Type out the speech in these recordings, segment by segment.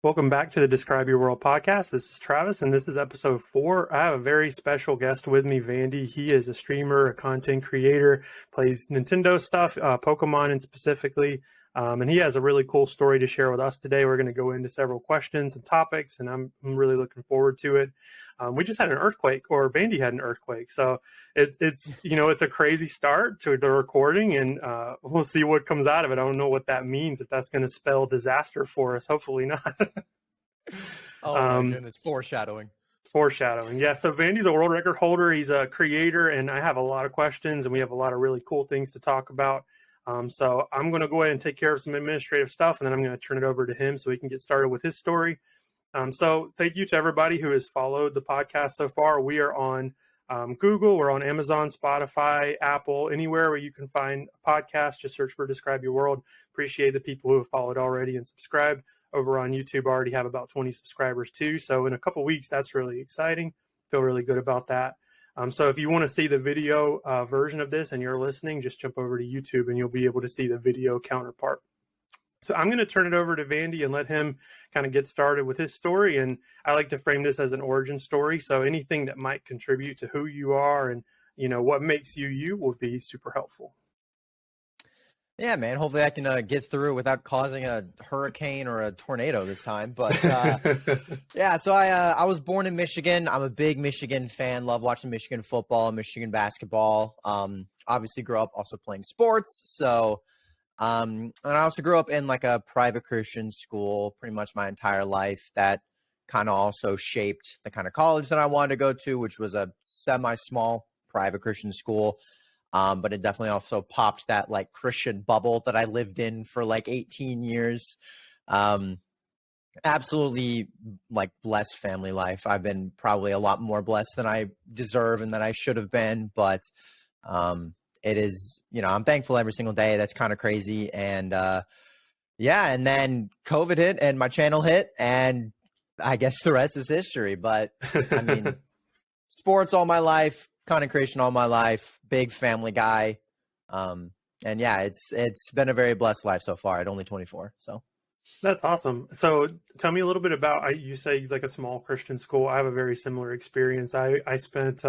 Welcome back to the Describe Your World podcast. This is Travis, and this is episode 4. I have a very special guest with me, Vandy. He is a streamer, a content creator, plays Nintendo stuff, Pokemon and specifically, and he has a really cool story to share with us today. We're going to go into several questions and topics, and I'm really looking forward to it. We just had an earthquake, or Vandy had an earthquake, so it's it's a crazy start to the recording, and we'll see what comes out of it. I don't know what that means, if that's going to spell disaster for us. Hopefully not. Oh my goodness, foreshadowing. Yeah, so Vandy's a world record holder. He's a creator, and I have a lot of questions, and we have a lot of really cool things to talk about. So I'm going to go ahead and take care of some administrative stuff, and then I'm going to turn it over to him so he can get started with his story. So thank you to everybody who has followed the podcast so far. We are on Google, we're on Amazon, Spotify, Apple, anywhere where you can find a podcast. Just search for Describe Your World. Appreciate the people who have followed already and subscribed. Over on YouTube, I already have about 20 subscribers too. So in a couple weeks, that's really exciting. Feel really good about that. So if you want to see the video version of this and you're listening, just jump over to YouTube and you'll be able to see the video counterpart. So I'm going to turn it over to Vandy and let him kind of get started with his story. And I like to frame this as an origin story. So anything that might contribute to who you are and, what makes you you will be super helpful. Yeah, man. Hopefully I can get through without causing a hurricane or a tornado this time. But yeah, so I was born in Michigan. I'm a big Michigan fan. Love watching Michigan football, Michigan basketball. Obviously grew up also playing sports. So and I also grew up in like a private Christian school pretty much my entire life. That kind of also shaped the kind of college that I wanted to go to, which was a semi-small private Christian school. But it definitely also popped that like Christian bubble that I lived in for like 18 years. Absolutely like blessed family life. I've been probably a lot more blessed than I deserve and that I should have been, but it is, I'm thankful every single day. That's kind of crazy. And yeah, and then COVID hit and my channel hit, and I guess the rest is history. But I mean, sports all my life, content creation all my life, big family guy. And yeah, it's been a very blessed life so far at only 24. So that's awesome. So tell me a little bit about, you say like a small Christian school. I have a very similar experience. I spent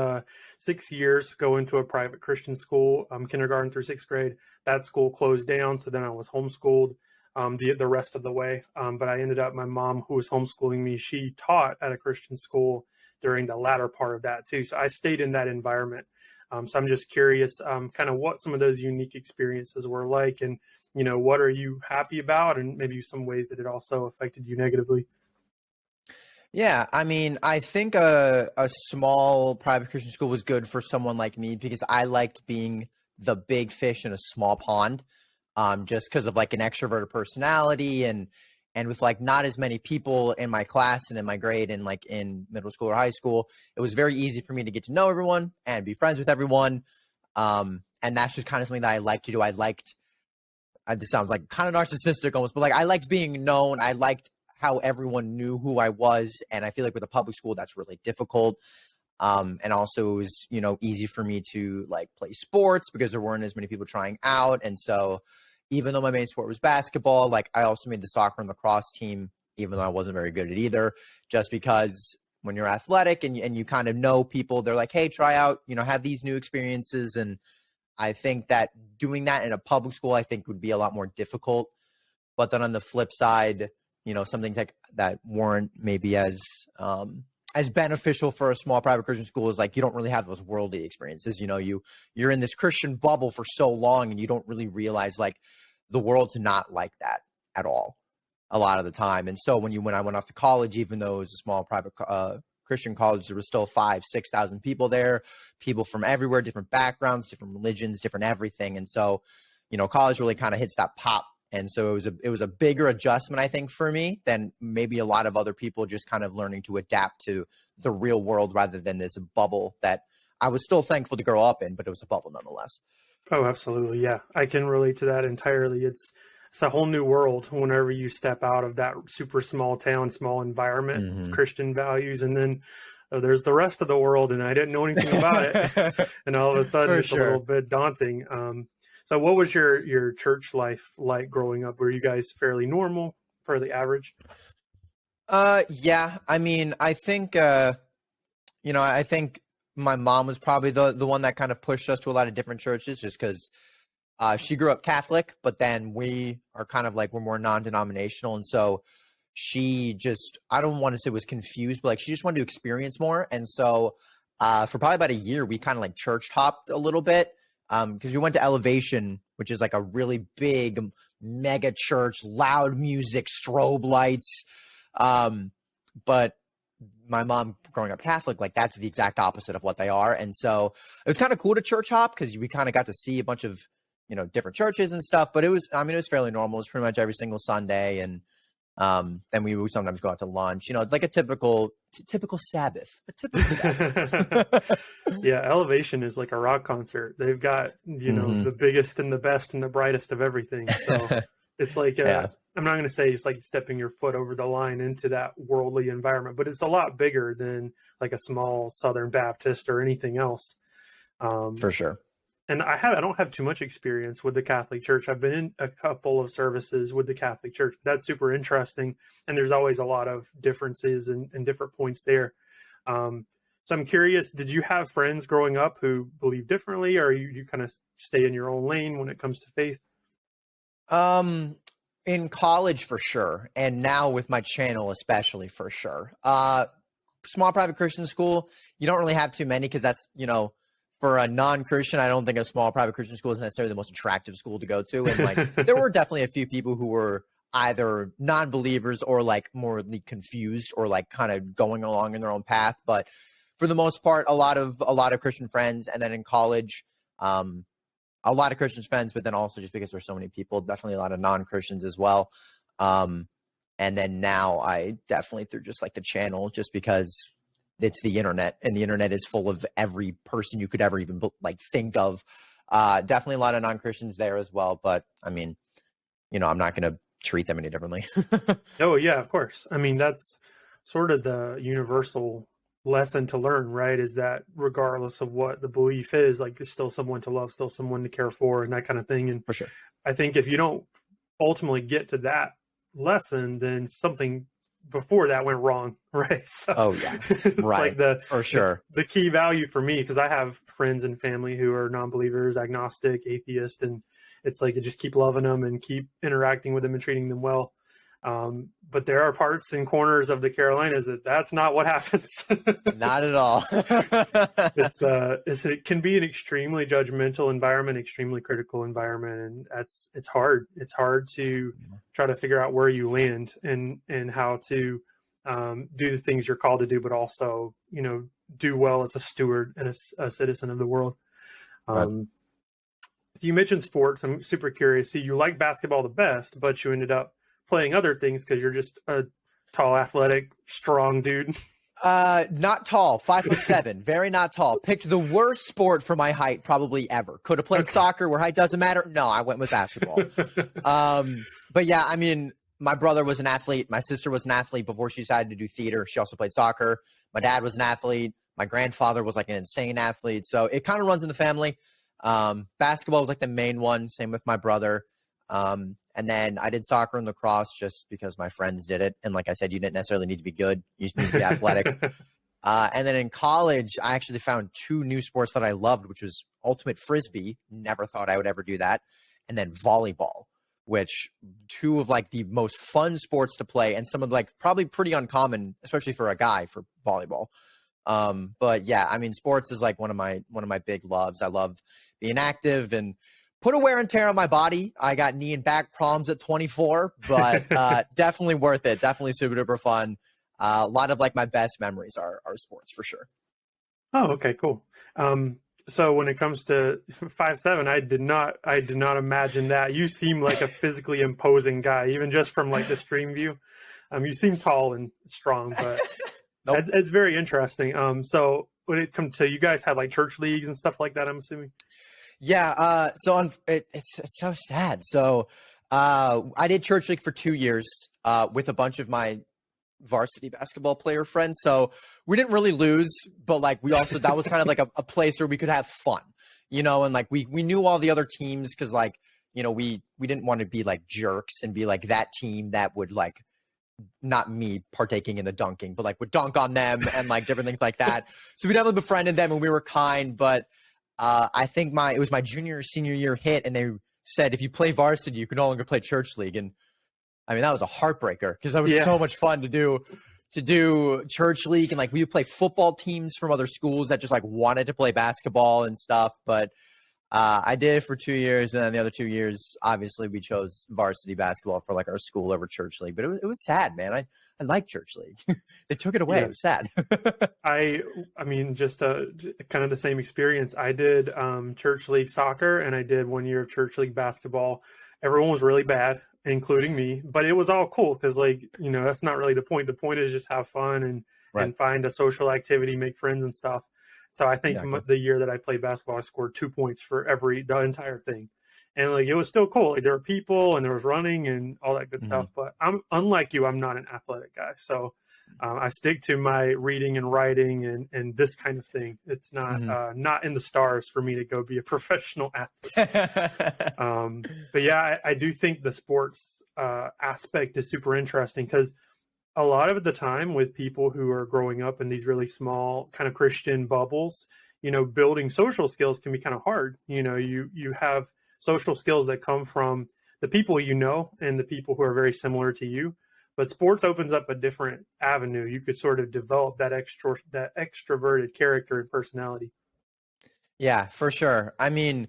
6 years going to a private Christian school, kindergarten through 6th grade. That school closed down. So then I was homeschooled the rest of the way. But I ended up, my mom who was homeschooling me, she taught at a Christian school during the latter part of that too. So I stayed in that environment. So I'm just curious kind of what some of those unique experiences were like, and what are you happy about, and maybe some ways that it also affected you negatively. Yeah, I mean, I think a small private Christian school was good for someone like me because I liked being the big fish in a small pond, just because of like an extroverted personality and with like not as many people in my class and in my grade and like in middle school or high school, it was very easy for me to get to know everyone and be friends with everyone. And that's just kind of something that I like to do. This sounds like kind of narcissistic almost, but like I liked being known. I liked how everyone knew who I was. And I feel like with a public school, that's really difficult. And also it was, easy for me to like play sports because there weren't as many people trying out. And so even though my main sport was basketball, like I also made the soccer and lacrosse team, even though I wasn't very good at either, just because when you're athletic and you kind of know people, they're like, hey, try out, have these new experiences. And I think that doing that in a public school, I think would be a lot more difficult. But then on the flip side, some things like that weren't maybe as beneficial for a small private Christian school is like, you don't really have those worldly experiences. You're in this Christian bubble for so long and you don't really realize like the world's not like that at all a lot of the time. And so when I went off to college, even though it was a small private Christian college, there was still 5,000-6,000 people there, people from everywhere, different backgrounds, different religions, different everything. And so, college really kind of hits that pop. And so it was a bigger adjustment, I think, for me than maybe a lot of other people, just kind of learning to adapt to the real world rather than this bubble that I was still thankful to grow up in, but it was a bubble nonetheless. Oh, absolutely. Yeah, I can relate to that entirely. It's a whole new world whenever you step out of that super small town, small environment, Christian values, and then oh, there's the rest of the world, and I didn't know anything about it. And all of a sudden, For it's a little sure. bit daunting. So, what was your church life like growing up? Were you guys fairly normal, fairly average? Yeah. I mean, I think I think my mom was probably the one that kind of pushed us to a lot of different churches, just because she grew up Catholic, but then we are kind of like we're more non-denominational, and so she just I don't want to say was confused, but like she just wanted to experience more, and so for probably about a year we kind of like church hopped a little bit because we went to Elevation, which is like a really big mega church, loud music, strobe lights, but my mom growing up Catholic, like that's the exact opposite of what they are. And so it was kind of cool to church hop because we kind of got to see a bunch of, different churches and stuff, but it was fairly normal. It was pretty much every single Sunday. And then we would sometimes go out to lunch, like a typical Sabbath, a typical Sabbath. Yeah, Elevation is like a rock concert. They've got, Mhm. the biggest and the best and the brightest of everything. So it's like, Yeah, I'm not going to say it's like stepping your foot over the line into that worldly environment, but it's a lot bigger than like a small Southern Baptist or anything else. Um, for sure. and I don't have too much experience with the Catholic Church. I've been in a couple of services with the Catholic Church. That's super interesting, and there's always a lot of differences and different points there. So I'm curious, did you have friends growing up who believe differently, or you kind of stay in your own lane when it comes to faith? Um, in college for sure, and now with my channel especially for sure. Small private Christian school, you don't really have too many because that's for a non-Christian, I don't think a small private Christian school is necessarily the most attractive school to go to. And like there were definitely a few people who were either non-believers or like morally confused or like kind of going along in their own path. But for the most part, a lot of Christian friends, and then in college, um, a lot of Christian friends, but then also just because there's so many people, definitely a lot of non-Christians as well. Um, and then now I definitely through just like the channel, just because it's the internet and the internet is full of every person you could ever even like think of. Definitely a lot of non-Christians there as well. But I mean, I'm not going to treat them any differently. Oh, yeah, of course. I mean, that's sort of the universal lesson to learn, right? Is that regardless of what the belief is, like there's still someone to love, still someone to care for, and that kind of thing. And For sure. I think if you don't ultimately get to that lesson, then something before that went wrong, right? So Oh yeah. it's like Right. the For the, sure. the key value for me, because I have friends and family who are non-believers, agnostic, atheist, and it's like you just keep loving them and keep interacting with them and treating them well. But there are parts and corners of the Carolinas that's not what happens. Not at all. It can be an extremely judgmental environment, extremely critical environment, and it's hard. It's hard to try to figure out where you land and how to do the things you're called to do, but also do well as a steward and a citizen of the world. Right. Um, you mentioned sports. I'm super curious. See, you like basketball the best, but you ended up playing other things because you're just a tall, athletic, strong dude. Not tall, 5'7", very not tall. Picked the worst sport for my height probably ever. Could have played soccer where height doesn't matter. No, I went with basketball. But yeah, I mean, my brother was an athlete. My sister was an athlete before she decided to do theater. She also played soccer. My dad was an athlete. My grandfather was like an insane athlete. So it kind of runs in the family. Basketball was like the main one. Same with my brother. And then I did soccer and lacrosse just because my friends did it. And like I said, you didn't necessarily need to be good. You just need to be athletic. And then in college, I actually found two new sports that I loved, which was ultimate frisbee. Never thought I would ever do that. And then volleyball, which two of like the most fun sports to play and some of like probably pretty uncommon, especially for a guy for volleyball. But yeah, I mean, sports is like one of my big loves. I love being active and put a wear and tear on my body. I got knee and back problems at 24, but definitely worth it. Definitely super duper fun. A lot of like my best memories are sports for sure. Oh, okay, cool. So when it comes to 5'7", I did not imagine that. You seem like a physically imposing guy, even just from like the stream view. You seem tall and strong, but Nope. it's very interesting. So when it comes to, you guys had like church leagues and stuff like that, I'm assuming. Yeah. So it's so sad. So I did church league for 2 years with a bunch of my varsity basketball player friends. So we didn't really lose, but like we also, that was kind of like a place where we could have fun, you know, and like we knew all the other teams because like, you know, we didn't want to be like jerks and be like that team that would like, not me partaking in the dunking, but like would dunk on them and like different things like that. So we definitely befriended them and we were kind, but I think it was my junior or senior year hit and they said, if you play varsity, you can no longer play church league. And I mean, that was a heartbreaker because that was so much fun to do church league. And like we would play football teams from other schools that just like wanted to play basketball and stuff. But I did it for 2 years, and then the other 2 years, obviously, we chose varsity basketball for like our school over church league. But it was sad, man. I like church league. They took it away. Yeah. It was sad. I mean, just kind of the same experience. I did church league soccer, and I did 1 year of church league basketball. Everyone was really bad, including me, but it was all cool because, like, you know, that's not really the point. The point is just have fun and find a social activity, make friends and stuff. So I think the year that I played basketball, I scored 2 points for the entire thing. And like, it was still cool. Like, there were people and there was running and all that good stuff. But unlike you, I'm not an athletic guy. So I stick to my reading and writing and this kind of thing. It's not not in the stars for me to go be a professional athlete. But yeah, I do think the sports aspect is super interesting because a lot of the time with people who are growing up in these really small kind of Christian bubbles, you know, building social skills can be kind of hard. You know, you have social skills that come from the people you know and the people who are very similar to you. But sports opens up a different avenue. You could sort of develop that extroverted character and personality. Yeah, for sure. I mean,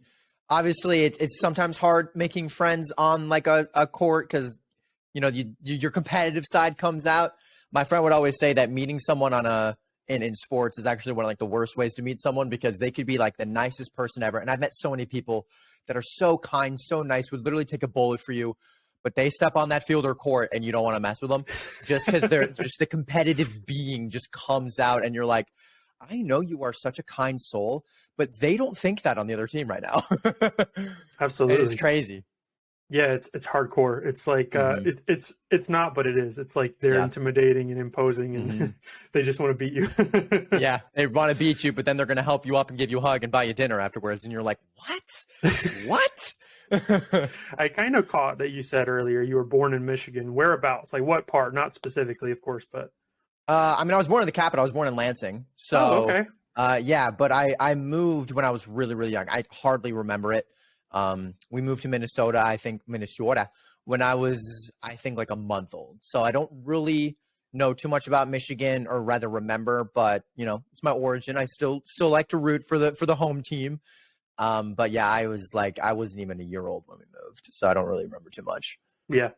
obviously, it's sometimes hard making friends on like a court because, you know, your competitive side comes out. My friend would always say that meeting someone in sports is actually one of like the worst ways to meet someone because they could be like the nicest person ever. And I've met so many people that are so kind, so nice, would literally take a bullet for you, but they step on that field or court and you don't want to mess with them just because they're just the competitive being just comes out and you're like, I know you are such a kind soul, but they don't think that on the other team right now. Absolutely. It's crazy. Yeah, it's hardcore. It's like it's not, but it is. It's like they're intimidating and imposing, and they just want to beat you. Yeah, they want to beat you, but then they're going to help you up and give you a hug and buy you dinner afterwards, and you're like, what? What? I kind of caught that you said earlier you were born in Michigan. Whereabouts? Like what part? Not specifically, of course, but. I mean, I was born in the capital. I was born in Lansing. So, okay. Yeah, but I moved when I was really, really young. I hardly remember it. We moved to Minnesota, when I was, I think, like a month old. So I don't really know too much about Michigan, or rather remember, but you know, it's my origin. I still like to root for the home team. But yeah, I wasn't even a year old when we moved, so I don't really remember too much. Yeah.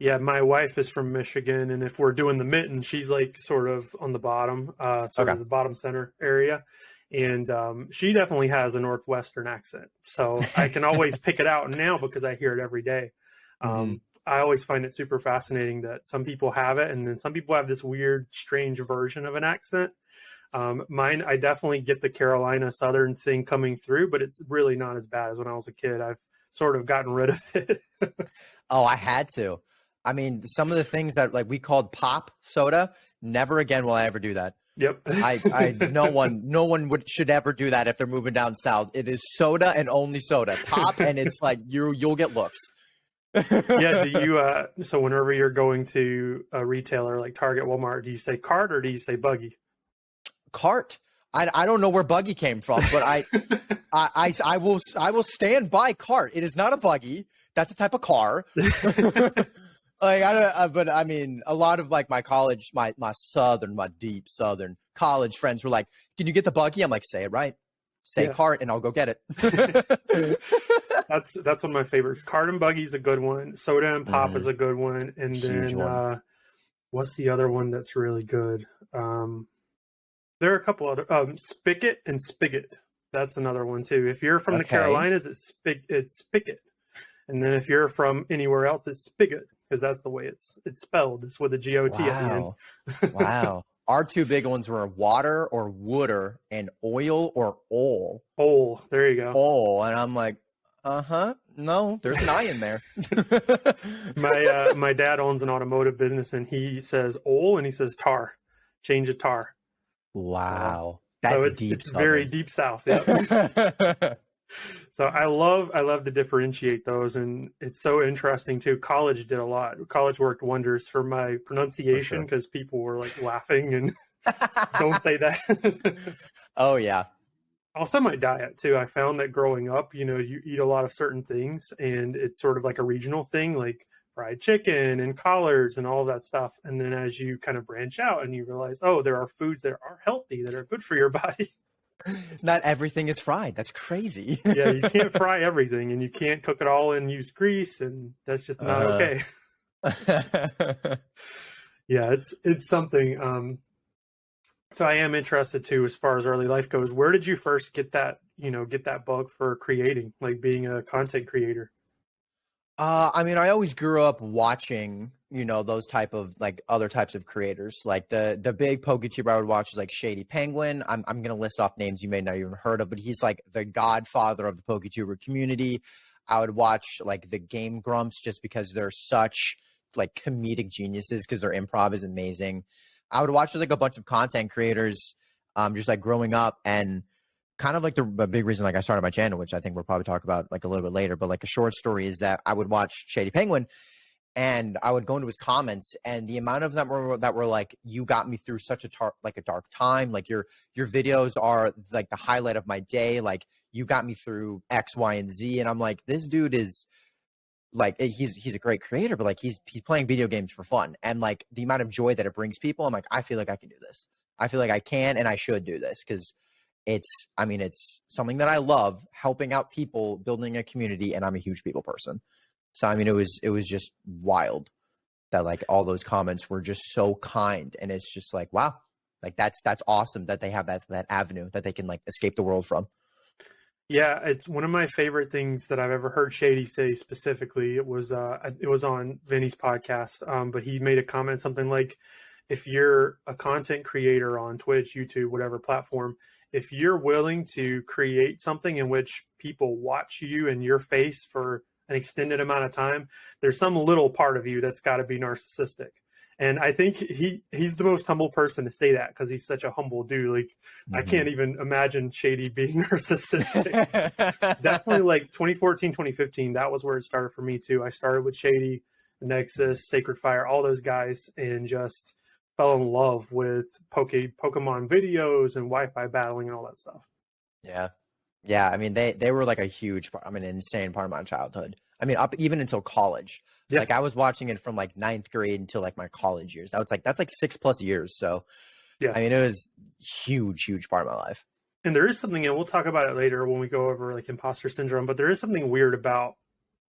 Yeah, my wife is from Michigan, and if we're doing the mitten, she's like sort of on the bottom, of the bottom center area. And she definitely has a Northwestern accent. So I can always pick it out now because I hear it every day. I always find it super fascinating that some people have it, and then some people have this weird, strange version of an accent. Mine, I definitely get the Carolina Southern thing coming through, but it's really not as bad as when I was a kid. I've sort of gotten rid of it. Oh, I had to. I mean, some of the things that like we called pop soda, never again will I ever do that. Yep. No one should ever do that if they're moving down south. It is soda and only soda. Pop, and it's like you'll get looks. Yeah. Do you so whenever you're going to a retailer like Target, Walmart, do you say cart or do you say buggy? Cart. I don't know where buggy came from, but I will stand by cart. It is not a buggy. That's a type of car. Like but I mean, a lot of like my college, my deep southern college friends were like, "Can you get the buggy?" I'm like, "Say it right, say cart, and I'll go get it." That's one of my favorites. Cart and buggy is a good one. Soda and pop is a good one, and Huge then one. What's the other one that's really good? There are a couple other Spigot and Spigot. That's another one too. If you're from the Carolinas, it's Spigot, and then if you're from anywhere else, it's Spigot. Because that's the way it's spelled. It's with a G-O-T at the end. Wow. Our two big ones were water or wooder and oil or ole. Ole. There you go. Ole. And I'm like, No, there's an I in there. My dad owns an automotive business, and he says "ol" and he says "tar," change of tar. So Wow. so That's it's deep it's very Southern. deep south. Yeah. So I love to differentiate those, and it's so interesting too. College did a lot. College worked wonders for my For pronunciation sure. because people were like laughing and don't say that. Oh yeah. Also, my diet too. I found that growing up, you eat a lot of certain things, and it's sort of like a regional thing, like fried chicken and collards and all of that stuff. And then as you kind of branch out and you realize, oh, there are foods that are healthy that are good for your body. Not everything is fried. That's crazy. Yeah, you can't fry everything, and you can't cook it all and use grease, and that's just not uh okay. Yeah, it's something. So I am interested too, as far as early life goes. Where did you first get that bug for creating, like being a content creator? I mean, I always grew up watching, those type of like other types of creators. Like the big PokeTuber I would watch is like Shady Penguin. I'm gonna list off names you may not even heard of, but he's like the godfather of the PokeTuber community. I would watch like the Game Grumps just because they're such like comedic geniuses because their improv is amazing. I would watch like a bunch of content creators, just like growing up and kind of like the big reason like I started my channel, which I think we'll probably talk about like a little bit later, but like a short story is that I would watch Shady Penguin and I would go into his comments and the amount of them that were like, you got me through such a dark time. Like your videos are like the highlight of my day. Like you got me through X, Y, and Z. And I'm like, this dude is like, he's a great creator, but like he's playing video games for fun. And like the amount of joy that it brings people, I'm like, I feel like I can do this. I feel like I can and I should do this because it's something that I love, helping out people, building a community, and I'm a huge people person. So I mean it was just wild that like all those comments were just so kind and it's just like wow. Like that's awesome that they have that avenue that they can like escape the world from. Yeah, it's one of my favorite things that I've ever heard Shady say specifically. It was on Vinny's podcast, but he made a comment something like, if you're a content creator on Twitch, YouTube, whatever platform, if you're willing to create something in which people watch you and your face for an extended amount of time, there's some little part of you that's got to be narcissistic. And I think he's the most humble person to say that because he's such a humble dude. Like I Mm-hmm. can't even imagine Shady being narcissistic. Definitely like 2014, 2015, that was where it started for me too. I started with Shady, Nexus, Sacred Fire, all those guys, and just fell in love with Pokemon videos and Wi-Fi battling and all that stuff. Yeah. Yeah, I mean they were like a huge part, I mean an insane part of my childhood. I mean up even until college. Yeah, Like I was watching it from like ninth grade until like my college years. That's like 6+ years. So yeah. I mean it was huge part of my life. And there is something, and we'll talk about it later when we go over like imposter syndrome, but there is something weird about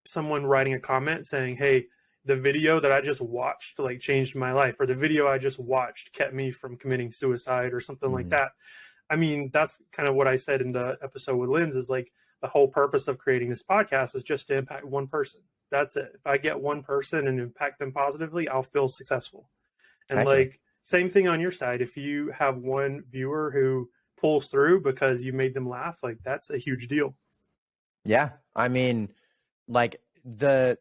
someone writing a comment saying, hey, the video that I just watched like changed my life, or the video I just watched kept me from committing suicide or something like Mm, that. I mean, that's kind of what I said in the episode with Linz is like the whole purpose of creating this podcast is just to impact one person. That's it. If I get one person and impact them positively, I'll feel successful. And heck yeah. like, same thing on your side. If you have one viewer who pulls through because you made them laugh, like that's a huge deal. Yeah. I mean, like the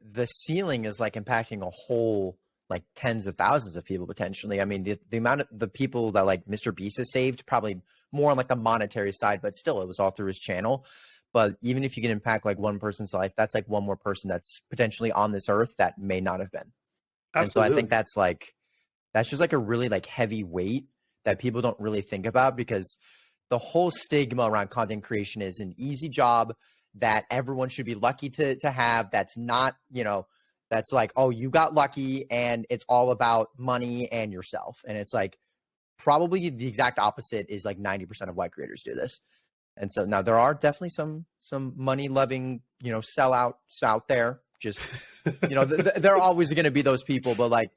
ceiling is like impacting a whole like tens of thousands of people potentially. I mean, the amount of the people that like Mr. Beast has saved, probably more on like the monetary side, but still it was all through his channel. But even if you can impact like one person's life, that's like one more person that's potentially on this earth that may not have been. And so I think Absolutely. that's just like a really like heavy weight that people don't really think about because the whole stigma around content creation is an easy job that everyone should be lucky to have. That's not, that's like, oh, you got lucky and it's all about money and yourself. And it's like probably the exact opposite is like 90% of white creators do this. And so now there are definitely some money loving, sellouts out there. Just, there are always going to be those people, but like,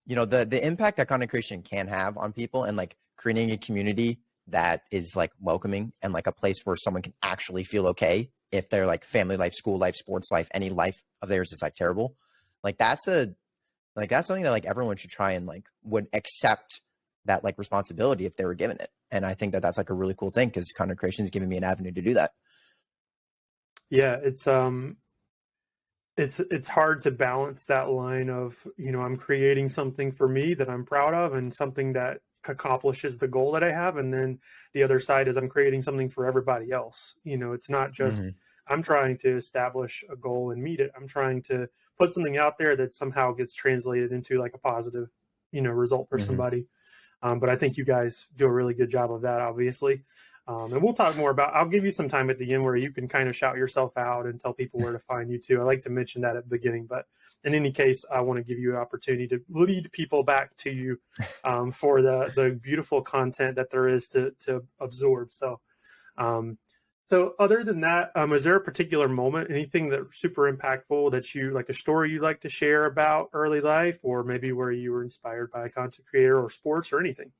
the impact that content creation can have on people and like creating a community that is like welcoming and like a place where someone can actually feel okay if their like family life, school life, sports life, any life of theirs is like terrible. Like that's something that like everyone should try and like would accept that like responsibility if they were given it. And I think that that's like a really cool thing because content creation is giving me an avenue to do that. Yeah, it's hard to balance that line of, I'm creating something for me that I'm proud of and something that accomplishes the goal that I have, and then the other side is I'm creating something for everybody else. It's not just Hmm. I'm trying to establish a goal and meet it. I'm trying to put something out there that somehow gets translated into like a positive, result for Hmm. somebody. But I think you guys do a really good job of that, obviously. And we'll talk more about. I'll give you some time at the end where you can kind of shout yourself out and tell people where to find you too. I like to mention that at the beginning, but in any case, I want to give you an opportunity to lead people back to you for the beautiful content that there is to absorb. So other than that, is there a particular moment, anything that's super impactful that you like, a story you'd like to share about early life, or maybe where you were inspired by a content creator or sports or anything?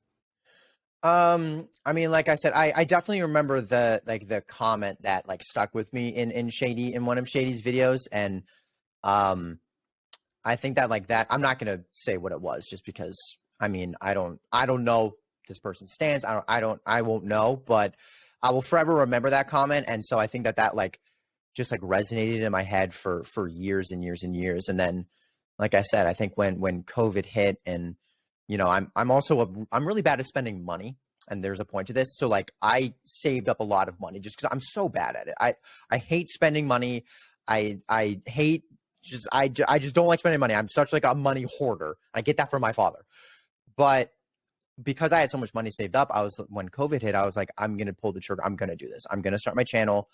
I mean, like I said, I definitely remember the comment that like stuck with me in one of Shady's videos. And um I think that like that, I'm not gonna say what it was just because I mean I don't know this person's stance. I won't know, but I will forever remember that comment. And so I think that like just like resonated in my head for years and years and years. And then, like I said, I think when COVID hit, and I'm really bad at spending money, and there's a point to this. So like I saved up a lot of money just because I'm so bad at it. I hate spending money. I hate I just don't like spending money. I'm such like a money hoarder. I get that from my father, but because I had so much money saved up, when COVID hit, I was like, I'm gonna pull the trigger. I'm gonna do this. I'm gonna start my channel,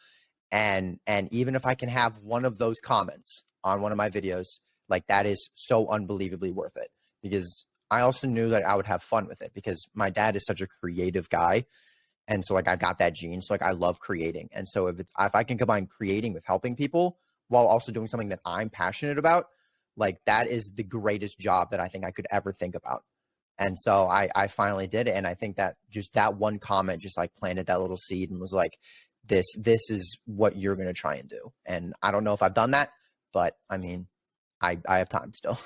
and even if I can have one of those comments on one of my videos, like that is so unbelievably worth it, because I also knew that I would have fun with it because my dad is such a creative guy. And so like I got that gene. So like I love creating. And so if I can combine creating with helping people while also doing something that I'm passionate about, like that is the greatest job that I think I could ever think about. And so I finally did it. And I think that just that one comment just like planted that little seed and was like, this is what you're gonna try and do. And I don't know if I've done that, but I mean, I have time still.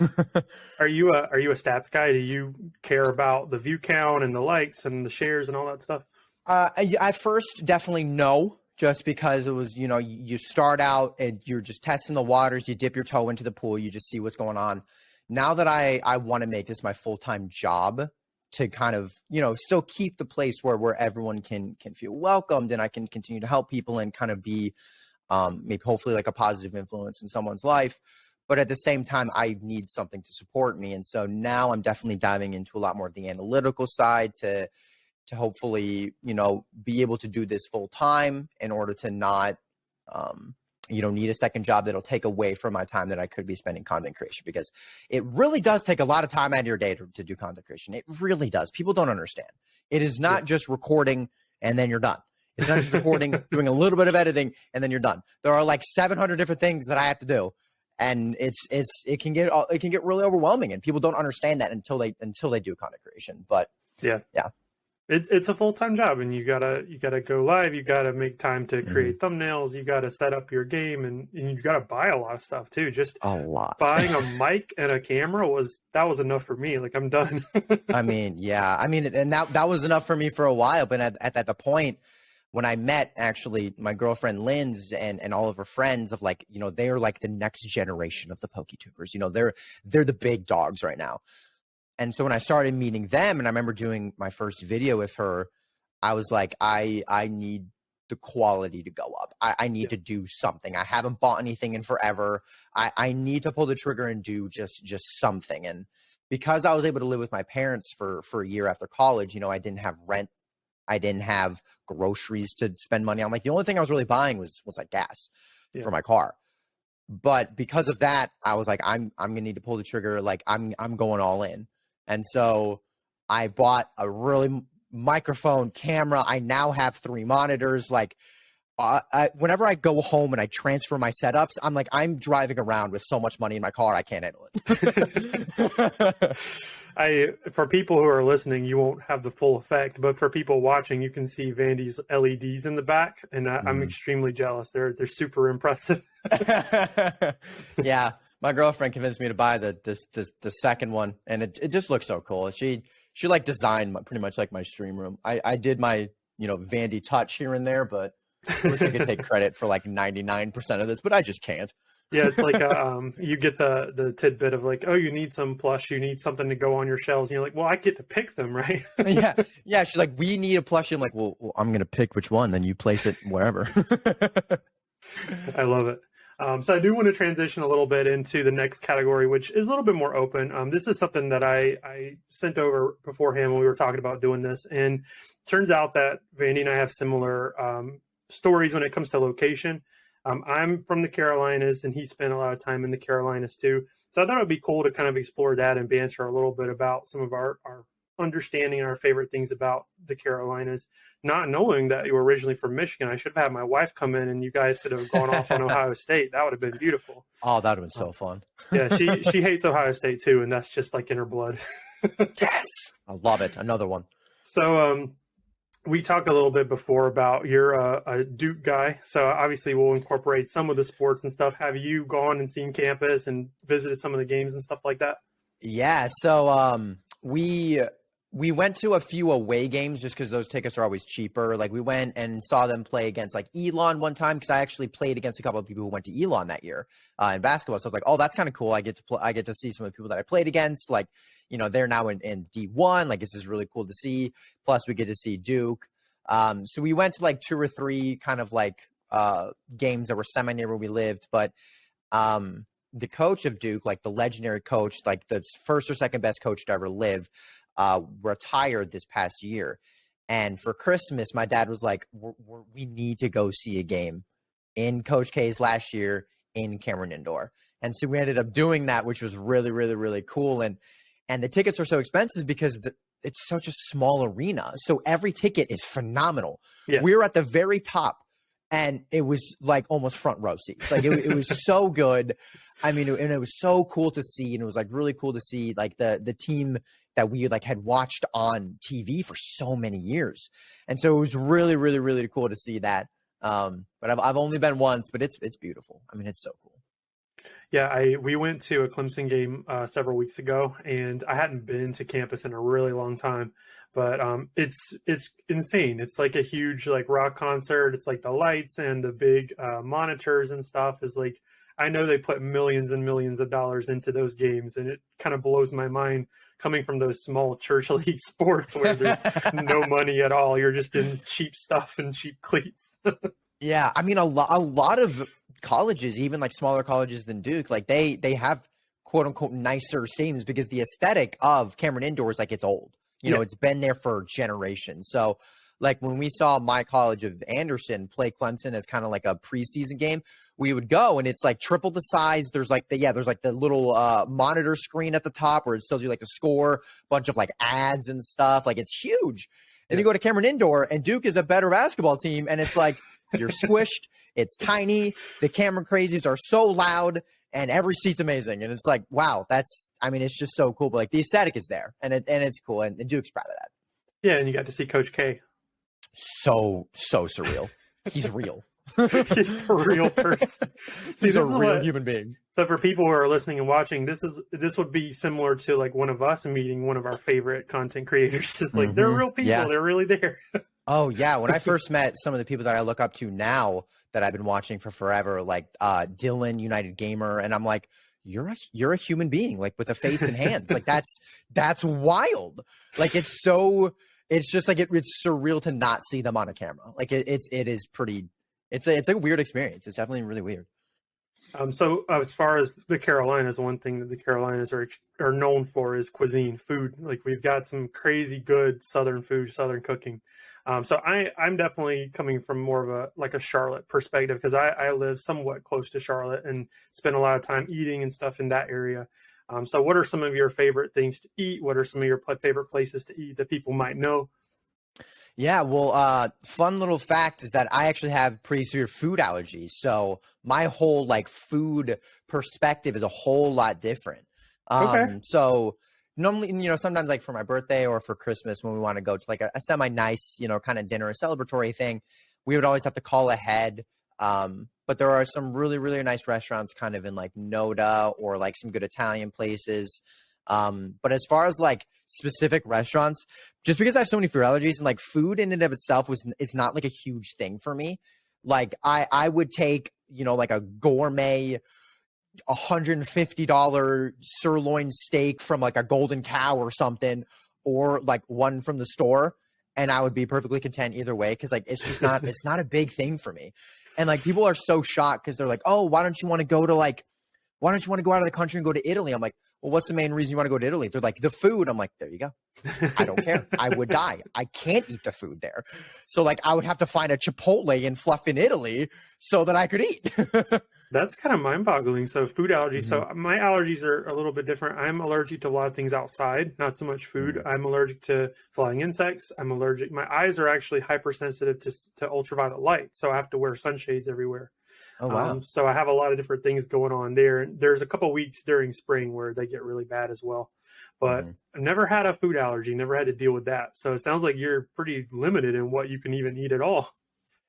Are you a stats guy? Do you care about the view count and the likes and the shares and all that stuff? At first, definitely no, just because it was, you start out and you're just testing the waters, you dip your toe into the pool, you just see what's going on. Now that I want to make this my full-time job to kind of, still keep the place where everyone can feel welcomed, and I can continue to help people and kind of be maybe hopefully like a positive influence in someone's life. But at the same time, I need something to support me. And so now I'm definitely diving into a lot more of the analytical side to hopefully, be able to do this full time in order to not, need a second job that'll take away from my time that I could be spending content creation, because it really does take a lot of time out of your day to do content creation. It really does. People don't understand. It is Yeah. not just recording and then you're done. It's not just recording, doing a little bit of editing, and then you're done. There are like 700 different things that I have to do, and it can get really overwhelming, and people don't understand that until they do content creation. But Yeah. yeah. It's a full-time job, and you gotta go live. You gotta make time to Mhm. create thumbnails. You gotta set up your game, and you gotta buy a lot of stuff too. Just A lot. buying a mic and a camera was enough for me. Like, I'm done. I mean, yeah. I mean, and that was enough for me for a while. But at the point when I met actually my girlfriend Lynn's and all of her friends, of like, they are like the next generation of the PokeTubers. They're the big dogs right now. And so when I started meeting them, and I remember doing my first video with her, I was like, I need the quality to go up. I need Yeah. to do something. I haven't bought anything in forever. I need to pull the trigger and do just something. And because I was able to live with my parents for a year after college, I didn't have rent. I didn't have groceries to spend money on. Like the only thing I was really buying was like gas Yeah. for my car. But because of that, I was like, I'm gonna need to pull the trigger. Like I'm going all in. And so I bought a really microphone, camera. I now have 3 monitors. Like whenever I go home and I transfer my setups, I'm like, I'm driving around with so much money in my car, I can't handle it. For people who are listening, you won't have the full effect, but for people watching, you can see Vandy's LEDs in the back, and I'm Mhm. extremely jealous. They're super impressive. Yeah, my girlfriend convinced me to buy the second one, and it just looks so cool. She like designed pretty much like my stream room. I did my Vandy touch here and there, but I wish I could take credit for like 99% of this, but I just can't. Yeah, it's like you get the tidbit of like, oh, you need some plush, you need something to go on your shelves, and you're like, well, I get to pick them, right? Yeah, yeah. She's like, we need a plushie. I'm like, well, I'm gonna pick which one. Then you place it wherever. I love it. So I do want to transition a little bit into the next category, which is a little bit more open. This is something that I sent over beforehand when we were talking about doing this, and turns out that Vandy and I have similar stories when it comes to location. I'm from the Carolinas, and he spent a lot of time in the Carolinas too. So I thought it would be cool to kind of explore that and banter a little bit about some of our understanding and our favorite things about the Carolinas. Not knowing that you were originally from Michigan, I should have had my wife come in and you guys could have gone off on Ohio State. That would have been beautiful. Oh, that would have been so fun. Yeah, she hates Ohio State too, and that's just like in her blood. Yes, I love it. Another one. So we talked a little bit before about you're a Duke guy, so obviously we'll incorporate some of the sports and stuff. Have you gone and seen campus and visited some of the games and stuff like that? Yeah, so we went to a few away games just because those tickets are always cheaper. Like we went and saw them play against like Elon one time because I actually played against a couple of people who went to Elon that year in basketball. So I was like, oh, that's kind of cool. I get to see some of the people that I played against. Like, you know, they're now in D1. Like this is really cool to see. Plus we get to see Duke. So we went to like 2 or 3 kind of like games that were semi near where we lived, but the coach of Duke, like the legendary coach, like the first or second best coach to ever live, retired this past year. And for Christmas, my dad was like, we need to go see a game in Coach K's last year in Cameron Indoor. And so we ended up doing that, which was really, really, really cool. And the tickets are so expensive because it's such a small arena. So every ticket is phenomenal. Yeah. We were at the very top. And it was like almost front row seats. Like it was so good. I mean, and it was so cool to see. And it was like really cool to see like the team that we like had watched on TV for so many years. And so it was really, really, really cool to see that. But I've only been once, but it's beautiful. I mean, it's so cool. Yeah, we went to a Clemson game several weeks ago, and I hadn't been to campus in a really long time. But it's insane. It's like a huge like rock concert. It's like the lights and the big monitors and stuff is like, I know they put millions and millions of dollars into those games, and it kind of blows my mind coming from those small church league sports where there's no money at all. You're just in cheap stuff and cheap cleats. Yeah, I mean a lot of colleges, even like smaller colleges than Duke, like they have quote unquote nicer stadiums because the aesthetic of Cameron Indoor is like it's old. You know, it's been there for generations. So like when we saw my college of Anderson play Clemson as kind of like a preseason game, we would go and it's like triple the size. There's like the little monitor screen at the top where it tells you like the score, bunch of like ads and stuff. Like it's huge. Then you go to Cameron Indoor and Duke is a better basketball team. And it's like you're squished. It's tiny. The Cameron Crazies are so loud. And every seat's amazing. And it's like, wow, it's just so cool. But like the aesthetic is there and it's cool. And Duke's proud of that. Yeah. And you got to see Coach K. So surreal. He's real. He's a real person. He's a real human being. So for people who are listening and watching, this would be similar to like one of us meeting one of our favorite content creators. It's like, they're real people. Yeah. They're really there. Oh yeah. When I first met some of the people that I look up to now that I've been watching for forever, like Dylan, United Gamer, and I'm like, you're a human being, like with a face and hands. Like that's wild. Like it's just like it's surreal to not see them on a camera. Like it's a weird experience. It's definitely really weird. So as far as the Carolinas, one thing that the Carolinas are known for is cuisine, food. Like we've got some crazy good Southern food, Southern cooking. So I'm definitely coming from more of a Charlotte perspective because I live somewhat close to Charlotte and spend a lot of time eating and stuff in that area. So what are some of your favorite things to eat? What are some of your favorite places to eat that people might know? Yeah, well, fun little fact is that I actually have pretty severe food allergies. So my whole like food perspective is a whole lot different. Okay. So normally, you know, sometimes like for my birthday or for Christmas when we want to go to like a semi-nice, you know, kind of dinner, celebratory thing, we would always have to call ahead. But there are some really, really nice restaurants kind of in like Noda or like some good Italian places. But as far as like specific restaurants, just because I have so many food allergies and like food in and of itself is not like a huge thing for me. Like I would take, you know, like a gourmet $150 sirloin steak from like a Golden Cow or something, or like one from the store, and I would be perfectly content either way, because like it's not a big thing for me. And like people are so shocked because they're like, oh, why don't you want to go to like, why don't you want to go out of the country and go to Italy? I'm like, well, what's the main reason you want to go to Italy? They're like, the food. I'm like, there you go. I don't care. I would die. I can't eat the food there. So like I would have to find a Chipotle in fluffing Italy so that I could eat. That's kind of mind-boggling. So food allergies. Mm-hmm. So my allergies are a little bit different. I'm allergic to a lot of things outside, not so much food. Mm-hmm. I'm allergic to flying insects. I'm allergic. My eyes are actually hypersensitive to ultraviolet light, so I have to wear sunshades everywhere. Oh wow. So I have a lot of different things going on there. And there's a couple weeks during spring where they get really bad as well. But I've never had a food allergy, never had to deal with that. So it sounds like you're pretty limited in what you can even eat at all.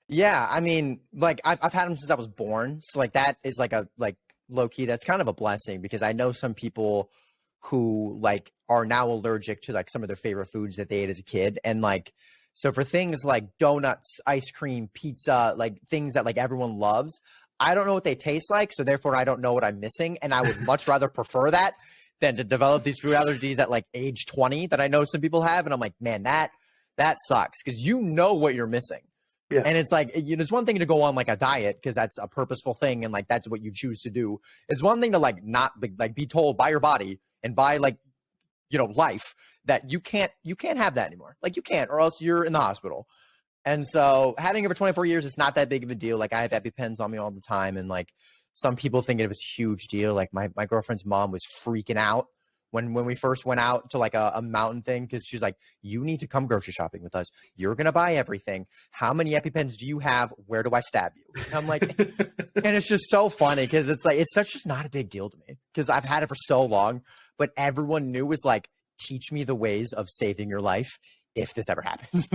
Yeah, I mean, like I've had them since I was born, so like that is like a like low key. That's kind of a blessing, because I know some people who like are now allergic to like some of their favorite foods that they ate as a kid, and like so for things like donuts, ice cream, pizza, like things that like everyone loves, I don't know what they taste like, so therefore I don't know what I'm missing, and I would much rather prefer that than to develop these food allergies at like age 20 that I know some people have, and I'm like, man, that sucks, because you know what you're missing. Yeah. And it's like, you know, it's one thing to go on like a diet, because that's a purposeful thing and like that's what you choose to do. It's one thing to like not be, like be told by your body and by like, you know, life that you can't have that anymore. Like you can't, or else you're in the hospital. And so having it for 24 years, it's not that big of a deal. Like I have EpiPens on me all the time, and like some people think it was a huge deal. Like my girlfriend's mom was freaking out when we first went out to like a mountain thing, because she's like, you need to come grocery shopping with us. You're going to buy everything. How many EpiPens do you have? Where do I stab you? And I'm like, and it's just so funny, because it's like, it's such just not a big deal to me, because I've had it for so long, but everyone knew was like, teach me the ways of saving your life if this ever happens.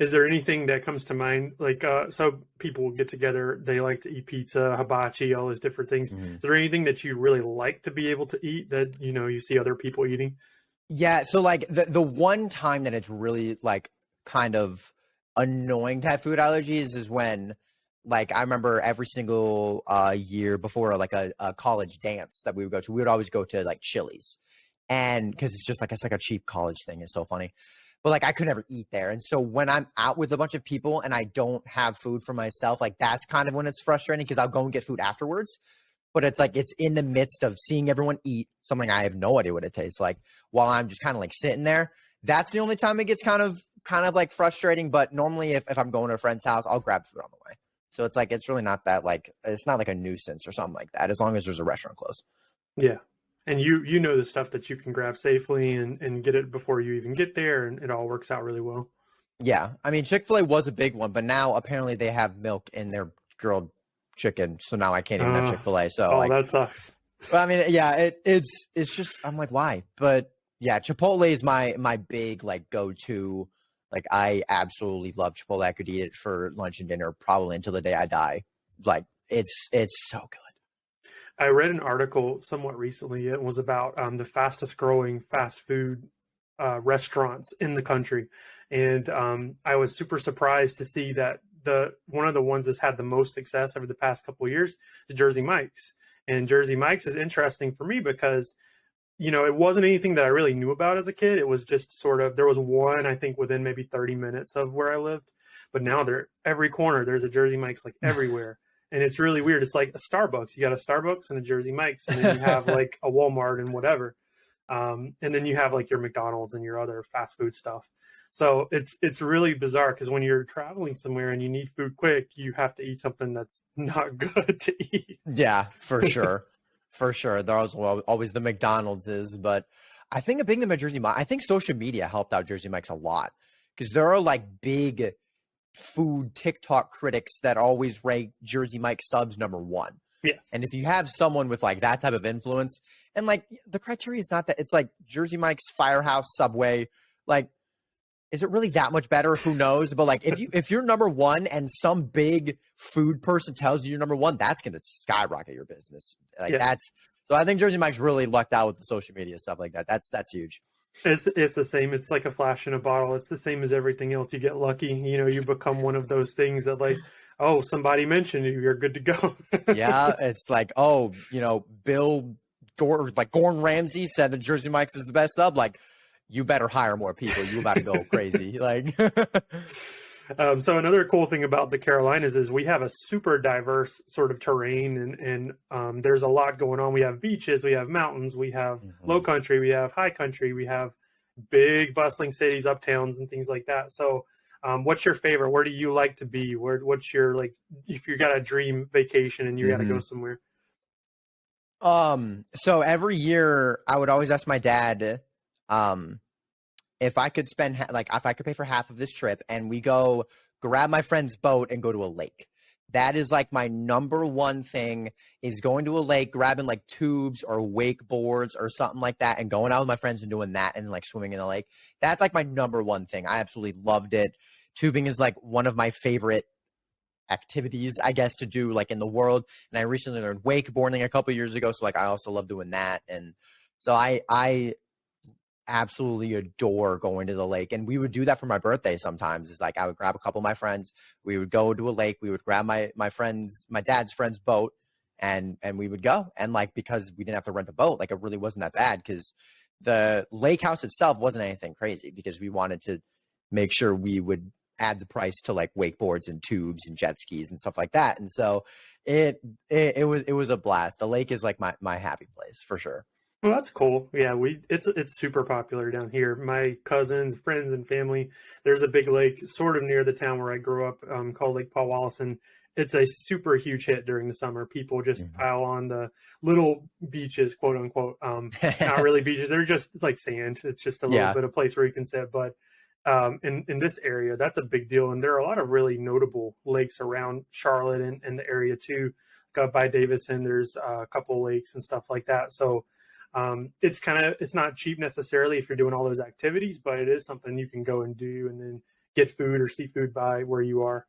Is there anything that comes to mind? Like, so people get together, they like to eat pizza, hibachi, all those different things. Is there anything that you really like to be able to eat that, you know, you see other people eating? Yeah. So like the one time that it's really like kind of annoying to have food allergies is when, like, I remember every single year before like a college dance that we would go to, we would always go to like Chili's. And because it's like a cheap college thing. It's so funny. But like I could never eat there. And so when I'm out with a bunch of people and I don't have food for myself, like that's kind of when it's frustrating, because I'll go and get food afterwards. But it's like it's in the midst of seeing everyone eat something I have no idea what it tastes like, while I'm just kind of like sitting there. That's the only time it gets kind of like frustrating. But normally if I'm going to a friend's house, I'll grab food on the way. So it's like it's really not that like it's not like a nuisance or something like that, as long as there's a restaurant close. Yeah. And you know the stuff that you can grab safely and get it before you even get there, and it all works out really well. Yeah. I mean, Chick-fil-A was a big one, but now apparently they have milk in their grilled chicken. So now I can't even have Chick-fil-A. So like, that sucks. but I mean, yeah, it's just, I'm like, why? But yeah, Chipotle is my big like go-to. Like I absolutely love Chipotle. I could eat it for lunch and dinner probably until the day I die. Like it's so good. I read an article somewhat recently. It was about the fastest growing fast food restaurants in the country. And I was super surprised to see that one of the ones that's had the most success over the past couple of years is Jersey Mike's. And Jersey Mike's is interesting for me because, you know, it wasn't anything that I really knew about as a kid. It was just sort of, there was one, I think, within maybe 30 minutes of where I lived. But now every corner, there's a Jersey Mike's like everywhere. And it's really weird. It's like a Starbucks. You got a Starbucks and a Jersey Mike's, and then you have like a Walmart and whatever. And then you have like your McDonald's and your other fast food stuff. So it's really bizarre, because when you're traveling somewhere and you need food quick, you have to eat something that's not good to eat. Yeah, for sure. For sure. There's always the McDonald's is, but I think a big thing about Jersey Mike, I think social media helped out Jersey Mike's a lot, because there are like big food TikTok critics that always rate Jersey Mike subs #1. Yeah. And if you have someone with like that type of influence, and like the criteria is not that it's like Jersey Mike's, Firehouse, Subway, like, is it really that much better? Who knows? But like if you're #1 and some big food person tells you you're #1, that's gonna skyrocket your business. Like so I think Jersey Mike's really lucked out with the social media stuff like that. That's huge. It's the same. It's like a flash in a bottle. It's the same as everything else. You get lucky, you know, you become one of those things that like, Oh, somebody mentioned you. You're good to go. Yeah, it's like, oh, Gordon Ramsay said that Jersey Mike's is the best sub. Like, you better hire more people. You about to go crazy. Like, So another cool thing about the Carolinas is we have a super diverse sort of terrain, and there's a lot going on. We have beaches, we have mountains, we have low Mhm. country, we have high country, we have big bustling cities, uptowns, and things like that. So, what's your favorite? Where do you like to be? What's your like? If you got a dream vacation and you got to go Mhm. somewhere? So every year I would always ask my dad, um, if I could spend like if I could pay for half of this trip and we go grab my friend's boat and go to a lake. That is like my number one thing is going to a lake, grabbing like tubes or wakeboards or something like that and going out with my friends and doing that and like swimming in the lake. That's like my number one thing. I absolutely loved it. Tubing is like one of my favorite activities, I guess, to do like in the world. And I recently learned wakeboarding a couple years ago. So like I also love doing that. And so I absolutely adore going to the lake. And we would do that for my birthday sometimes. It's like I would grab a couple of my friends, we would go to a lake, we would grab my dad's friend's boat and we would go. And like because we didn't have to rent a boat, like it really wasn't that bad because the lake house itself wasn't anything crazy because we wanted to make sure we would add the price to like wakeboards and tubes and jet skis and stuff like that. And so it was a blast. The lake is like my happy place for sure. Well, that's cool. Yeah, it's super popular down here. My cousins, friends, and family. There's a big lake sort of near the town where I grew up, called Lake Paul Wallison. It's a super huge hit during the summer. People just Mhm. pile on the little beaches, quote unquote. Not really beaches; they're just like sand. It's just a little Yeah. bit of place where you can sit. But in this area, that's a big deal, and there are a lot of really notable lakes around Charlotte and the area too. Like up by Davidson, there's a couple lakes and stuff like that. So it's not cheap necessarily if you're doing all those activities, but it is something you can go and do and then get food or seafood by where you are.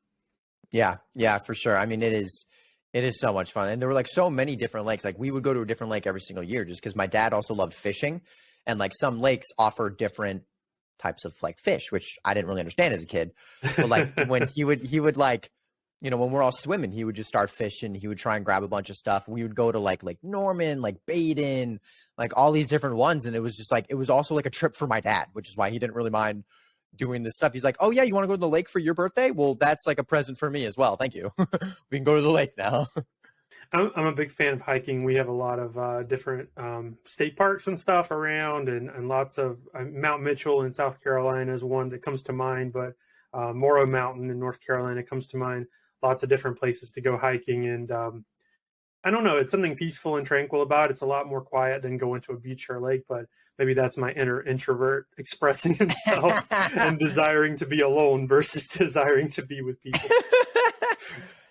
Yeah, yeah, for sure. I mean, it is so much fun. And there were like so many different lakes. Like we would go to a different lake every single year just because my dad also loved fishing. And like some lakes offer different types of like fish, which I didn't really understand as a kid. But like when he would like, when we're all swimming, he would just start fishing. He would try and grab a bunch of stuff. We would go to like Lake Norman, like Baden, like all these different ones. And it was just like it was also like a trip for my dad, which is why he didn't really mind doing this stuff. He's like, "Oh yeah, you want to go to the lake for your birthday? Well, that's like a present for me as well. Thank you. We can go to the lake now." I'm a big fan of hiking. We have a lot of different state parks and stuff around, and lots of Mount Mitchell in South Carolina is one that comes to mind, but Morrow Mountain in North Carolina comes to mind. Lots of different places to go hiking, and I don't know. It's something peaceful and tranquil about it. It's a lot more quiet than going to a beach or a lake, but maybe that's my inner introvert expressing himself and desiring to be alone versus desiring to be with people.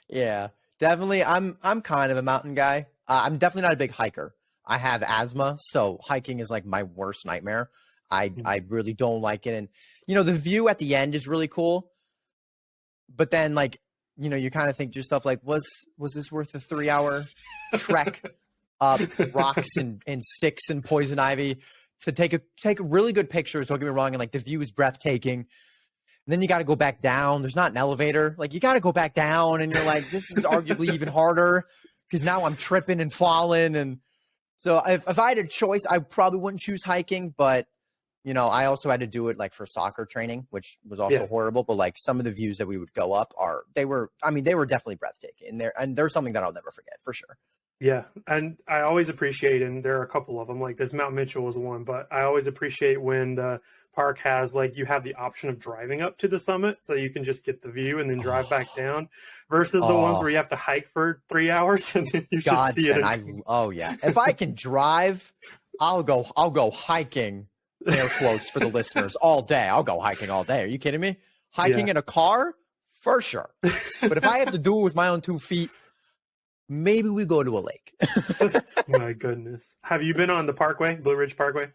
Yeah, definitely. I'm kind of a mountain guy. I'm definitely not a big hiker. I have asthma, so hiking is like my worst nightmare. I really don't like it, and the view at the end is really cool, but then like you kind of think to yourself like, was this worth a 3 hour trek up rocks and sticks and poison ivy to take really good pictures? Don't get me wrong, and like the view is breathtaking. And then you got to go back down. There's not an elevator. Like you got to go back down, and you're like, this is arguably even harder because now I'm tripping and falling. And so if I had a choice, I probably wouldn't choose hiking. But I also had to do it like for soccer training, which was also Yeah. horrible. But like some of the views that we would go up they were definitely breathtaking. And there's something that I'll never forget for sure. Yeah, and I always appreciate, and there are a couple of them, like this Mount Mitchell was one, but I always appreciate when the park has like you have the option of driving up to the summit, so you can just get the view and then drive back Oh, down, versus the ones oh, where you have to hike for 3 hours and then you just see it. godsend. Oh yeah. If I can drive, I'll go hiking, air quotes for the listeners, all day. I'll go hiking all day. Are you kidding me? Hiking Yeah. in a car? For sure. But if I have to do it with my own 2 feet, maybe we go to a lake. My goodness. Have you been on the Parkway, Blue Ridge Parkway?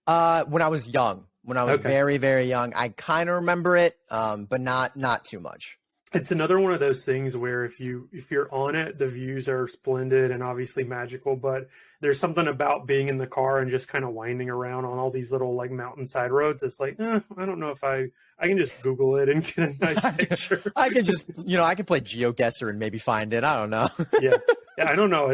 When I was young, when I was Okay. very, very young, I kind of remember it, but not too much. It's another one of those things where if you're on it, the views are splendid and obviously magical, but there's something about being in the car and just kind of winding around on all these little like mountainside roads. It's like, I don't know if I can just Google it and get a nice picture. I can just, I can play GeoGuessr and maybe find it. I don't know. Yeah. I don't know.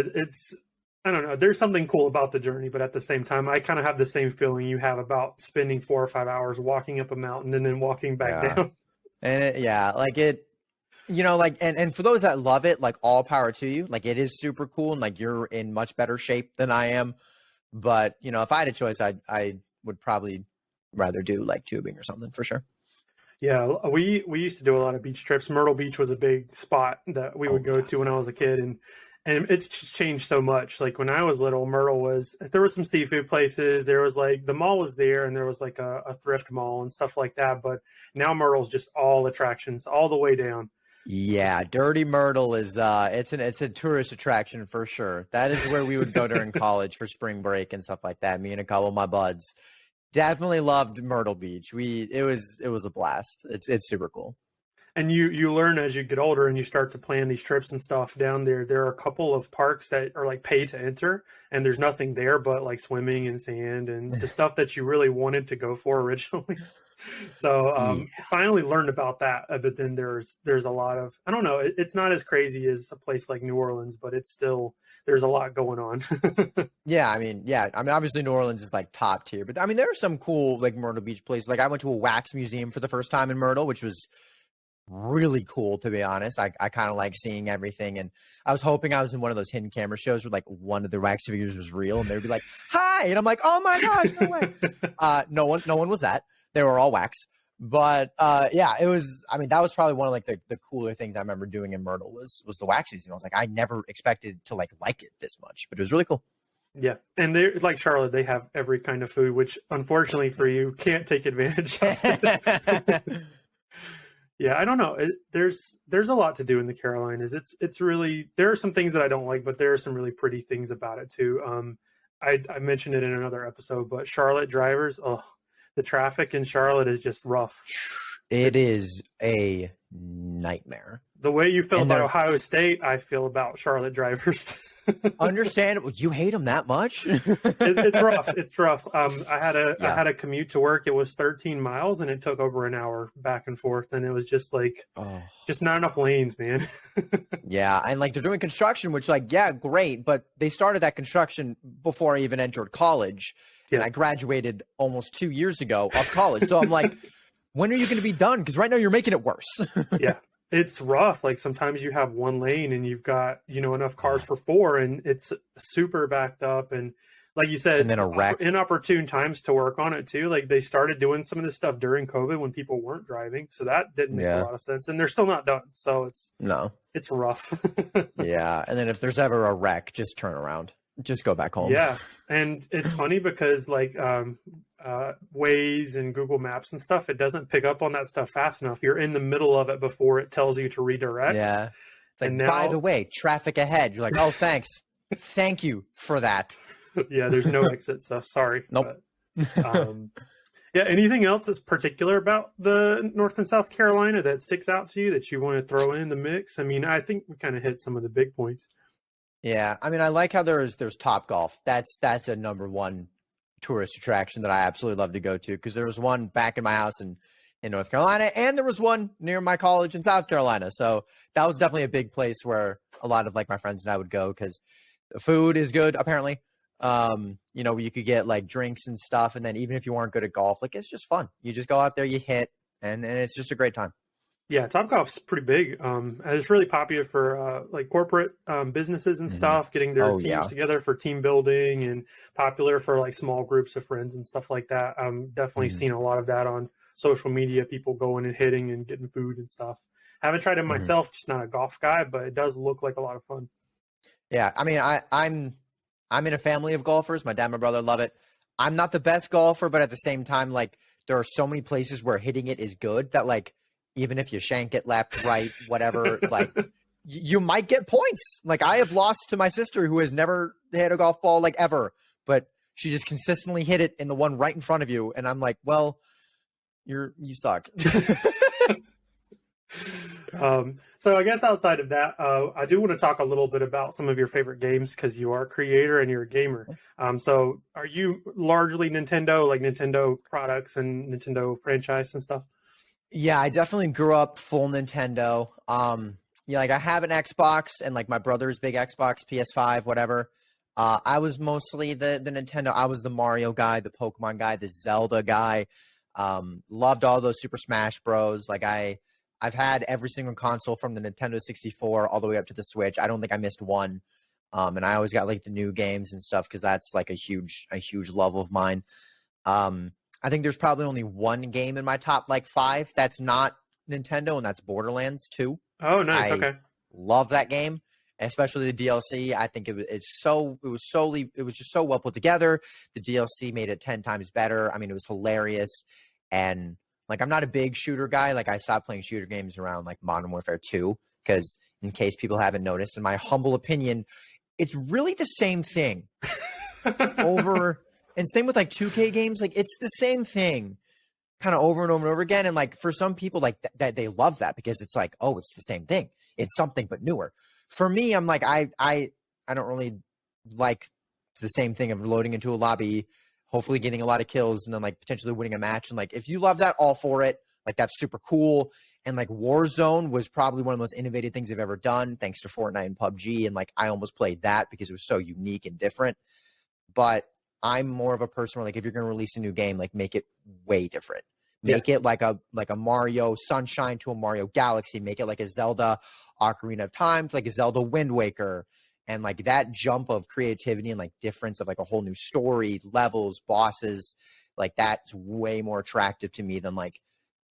I don't know. There's something cool about the journey, but at the same time, I kind of have the same feeling you have about spending 4 or 5 hours walking up a mountain and then walking back down. And like it, like, and for those that love it, like all power to you. Like it is super cool. And like, you're in much better shape than I am. But, if I had a choice, I would probably rather do like tubing or something for sure. Yeah, we used to do a lot of beach trips. Myrtle Beach was a big spot that we would go to when I was a kid, and it's changed so much. Like when I was little, there was some seafood places. There was like the mall was there, and there was like a thrift mall and stuff like that. But now Myrtle's just all attractions all the way down. Yeah, Dirty Myrtle is it's a tourist attraction for sure. That is where we would go during college for spring break and stuff like that. Me and a couple of my buds. Definitely loved Myrtle Beach. It was a blast. It's super cool. And you learn as you get older and you start to plan these trips and stuff down there. There are a couple of parks that are like pay to enter, and there's nothing there but like swimming and sand and the stuff that you really wanted to go for originally. So finally learned about that. But then there's a lot of, I don't know, it's not as crazy as a place like New Orleans, but it's still, there's a lot going on. Yeah, I mean, obviously New Orleans is like top tier, but I mean, there are some cool like Myrtle Beach places. Like I went to a wax museum for the first time in Myrtle, which was really cool, to be honest. I kind of like seeing everything, and I was hoping I was in one of those hidden camera shows where like one of the wax figures was real, and they'd be like, "Hi," and I'm like, "Oh my gosh, no way!" No one was that. They were all wax. But yeah, it was. I mean, that was probably one of like the cooler things I remember doing in Myrtle was the wax museum. I was like, I never expected to like it this much, but it was really cool. Yeah, and they're like Charlotte. They have every kind of food, which unfortunately for you can't take advantage of. Yeah, I don't know. There's a lot to do in the Carolinas. It's really, there are some things that I don't like, but there are some really pretty things about it too. I mentioned it in another episode, but Charlotte drivers, the traffic in Charlotte is just rough. It is a nightmare. The way you feel about Ohio State, I feel about Charlotte drivers. Understandable. You hate them that much? It's rough. It's rough. I had a commute to work. It was 13 miles, and it took over an hour back and forth. And it was just like, just not enough lanes, man. Yeah, and like they're doing construction, which like, yeah, great, but they started that construction before I even entered college, and I graduated almost 2 years ago of college. So I'm like, when are you going to be done? Because right now you're making it worse. Yeah. It's rough. Like sometimes you have one lane and you've got, enough cars for four, and it's super backed up. And like you said, and then a wreck. Inopportune times to work on it too. Like they started doing some of this stuff during COVID when people weren't driving. So that didn't make a lot of sense, and they're still not done. So it's rough. Yeah. And then if there's ever a wreck, just turn around, just go back home. Yeah. And it's funny because like, Waze and Google Maps and stuff, it doesn't pick up on that stuff fast enough. You're in the middle of it before it tells you to redirect. Yeah. It's like, by the way, traffic ahead. You're like, oh, thanks. Thank you for that. Yeah, there's no exit, so sorry. Nope. But, yeah, anything else that's particular about the North and South Carolina that sticks out to you that you want to throw in the mix? I mean, I think we kind of hit some of the big points. Yeah, I mean, I like how there's Top Golf. That's a number one tourist attraction that I absolutely love to go to, because there was one back in my house in North Carolina, and there was one near my college in South Carolina. So that was definitely a big place where a lot of like my friends and I would go, because the food is good apparently. You could get like drinks and stuff, and then even if you weren't good at golf, like it's just fun. You just go out there, you hit, and it's just a great time. Yeah, Topgolf's pretty big. It's really popular for like corporate businesses and stuff, getting their teams together for team building, and popular for like small groups of friends and stuff like that. Definitely seen a lot of that on social media, people going and hitting and getting food and stuff. Haven't tried it myself, just not a golf guy, but it does look like a lot of fun. Yeah, I mean, I'm in a family of golfers. My dad and my brother love it. I'm not the best golfer, but at the same time, like there are so many places where hitting it is good that like, even if you shank it left, right, whatever, like you might get points. Like I have lost to my sister who has never hit a golf ball like ever, but she just consistently hit it in the one right in front of you. And I'm like, well, you suck. So I guess outside of that, I do want to talk a little bit about some of your favorite games because you are a creator and you're a gamer. So are you largely Nintendo, like Nintendo products and Nintendo franchise and stuff? Yeah, I definitely grew up full Nintendo. Yeah, like I have an Xbox and like my brother's big Xbox, PS5, whatever. I was mostly the Nintendo. I was the Mario guy, the Pokemon guy, the Zelda guy. Loved all those Super Smash Bros. I've had every single console from the Nintendo 64 all the way up to the Switch. I don't think I missed one. And I always got like the new games and stuff because that's like a huge love of mine. I think there's probably only one game in my top like five that's not Nintendo, and that's Borderlands 2. Oh, nice. I Okay. love that game, especially the DLC. I think it was just so well put together. The DLC made it 10 times better. I mean, it was hilarious. And like I'm not a big shooter guy. Like I stopped playing shooter games around like Modern Warfare 2 because in case people haven't noticed, in my humble opinion, it's really the same thing over and same with like 2K games. Like it's the same thing kind of over and over and over again. And like for some people, like that they love that because it's like, oh, it's the same thing. It's something but newer. For me, I'm like, I don't really like the same thing of loading into a lobby, hopefully getting a lot of kills, and then like potentially winning a match. And like if you love that, all for it. Like that's super cool. And like Warzone was probably one of the most innovative things I've ever done, thanks to Fortnite and PUBG. And like I almost played that because it was so unique and different. But I'm more of a person where like if you're gonna release a new game, like make it way different. Make it like a Mario Sunshine to a Mario Galaxy. Make it like a Zelda Ocarina of Time to like a Zelda Wind Waker. And like that jump of creativity and like difference of like a whole new story, levels, bosses, like that's way more attractive to me than like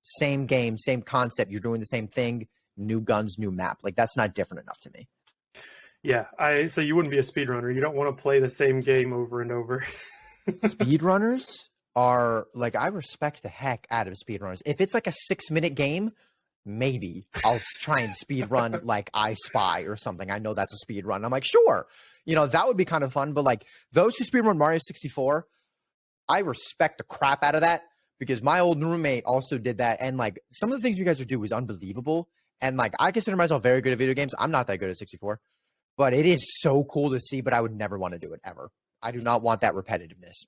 same game, same concept. You're doing the same thing, new guns, new map. Like that's not different enough to me. Yeah. So you wouldn't be a speedrunner. You don't want to play the same game over and over. Speedrunners are like I respect the heck out of speedrunners. If it's like a 6 minute game, maybe I'll try and speed run like I Spy or something. I know that's a speed run. I'm like, sure, that would be kind of fun. But like those who speed run Mario 64, I respect the crap out of that because my old roommate also did that. And like some of the things you guys would do is unbelievable. And like I consider myself very good at video games. I'm not that good at 64, but it is so cool to see. But I would never want to do it ever. I do not want that repetitiveness.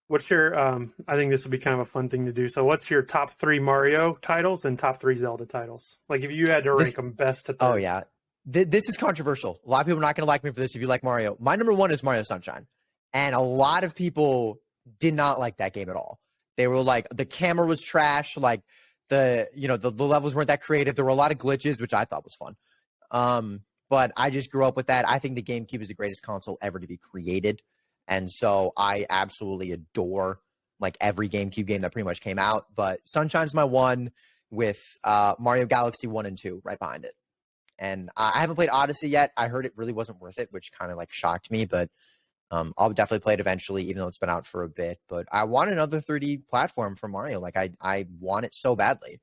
What's your I think this would be kind of a fun thing to do. So what's your top three Mario titles and top three Zelda titles? Like if you had to rank them best to third. Oh yeah. This is controversial. A lot of people are not going to like me for this if you like Mario. My number one is Mario Sunshine. And a lot of people did not like that game at all. They were like, the camera was trash. Like the levels weren't that creative. There were a lot of glitches, which I thought was fun. But I just grew up with that. I think the GameCube is the greatest console ever to be created. And so I absolutely adore like every GameCube game that pretty much came out. But Sunshine's my one with Mario Galaxy 1 and 2 right behind it. And I haven't played Odyssey yet. I heard it really wasn't worth it, which kind of like shocked me. But I'll definitely play it eventually, even though it's been out for a bit. But I want another 3D platform for Mario. Like I want it so badly.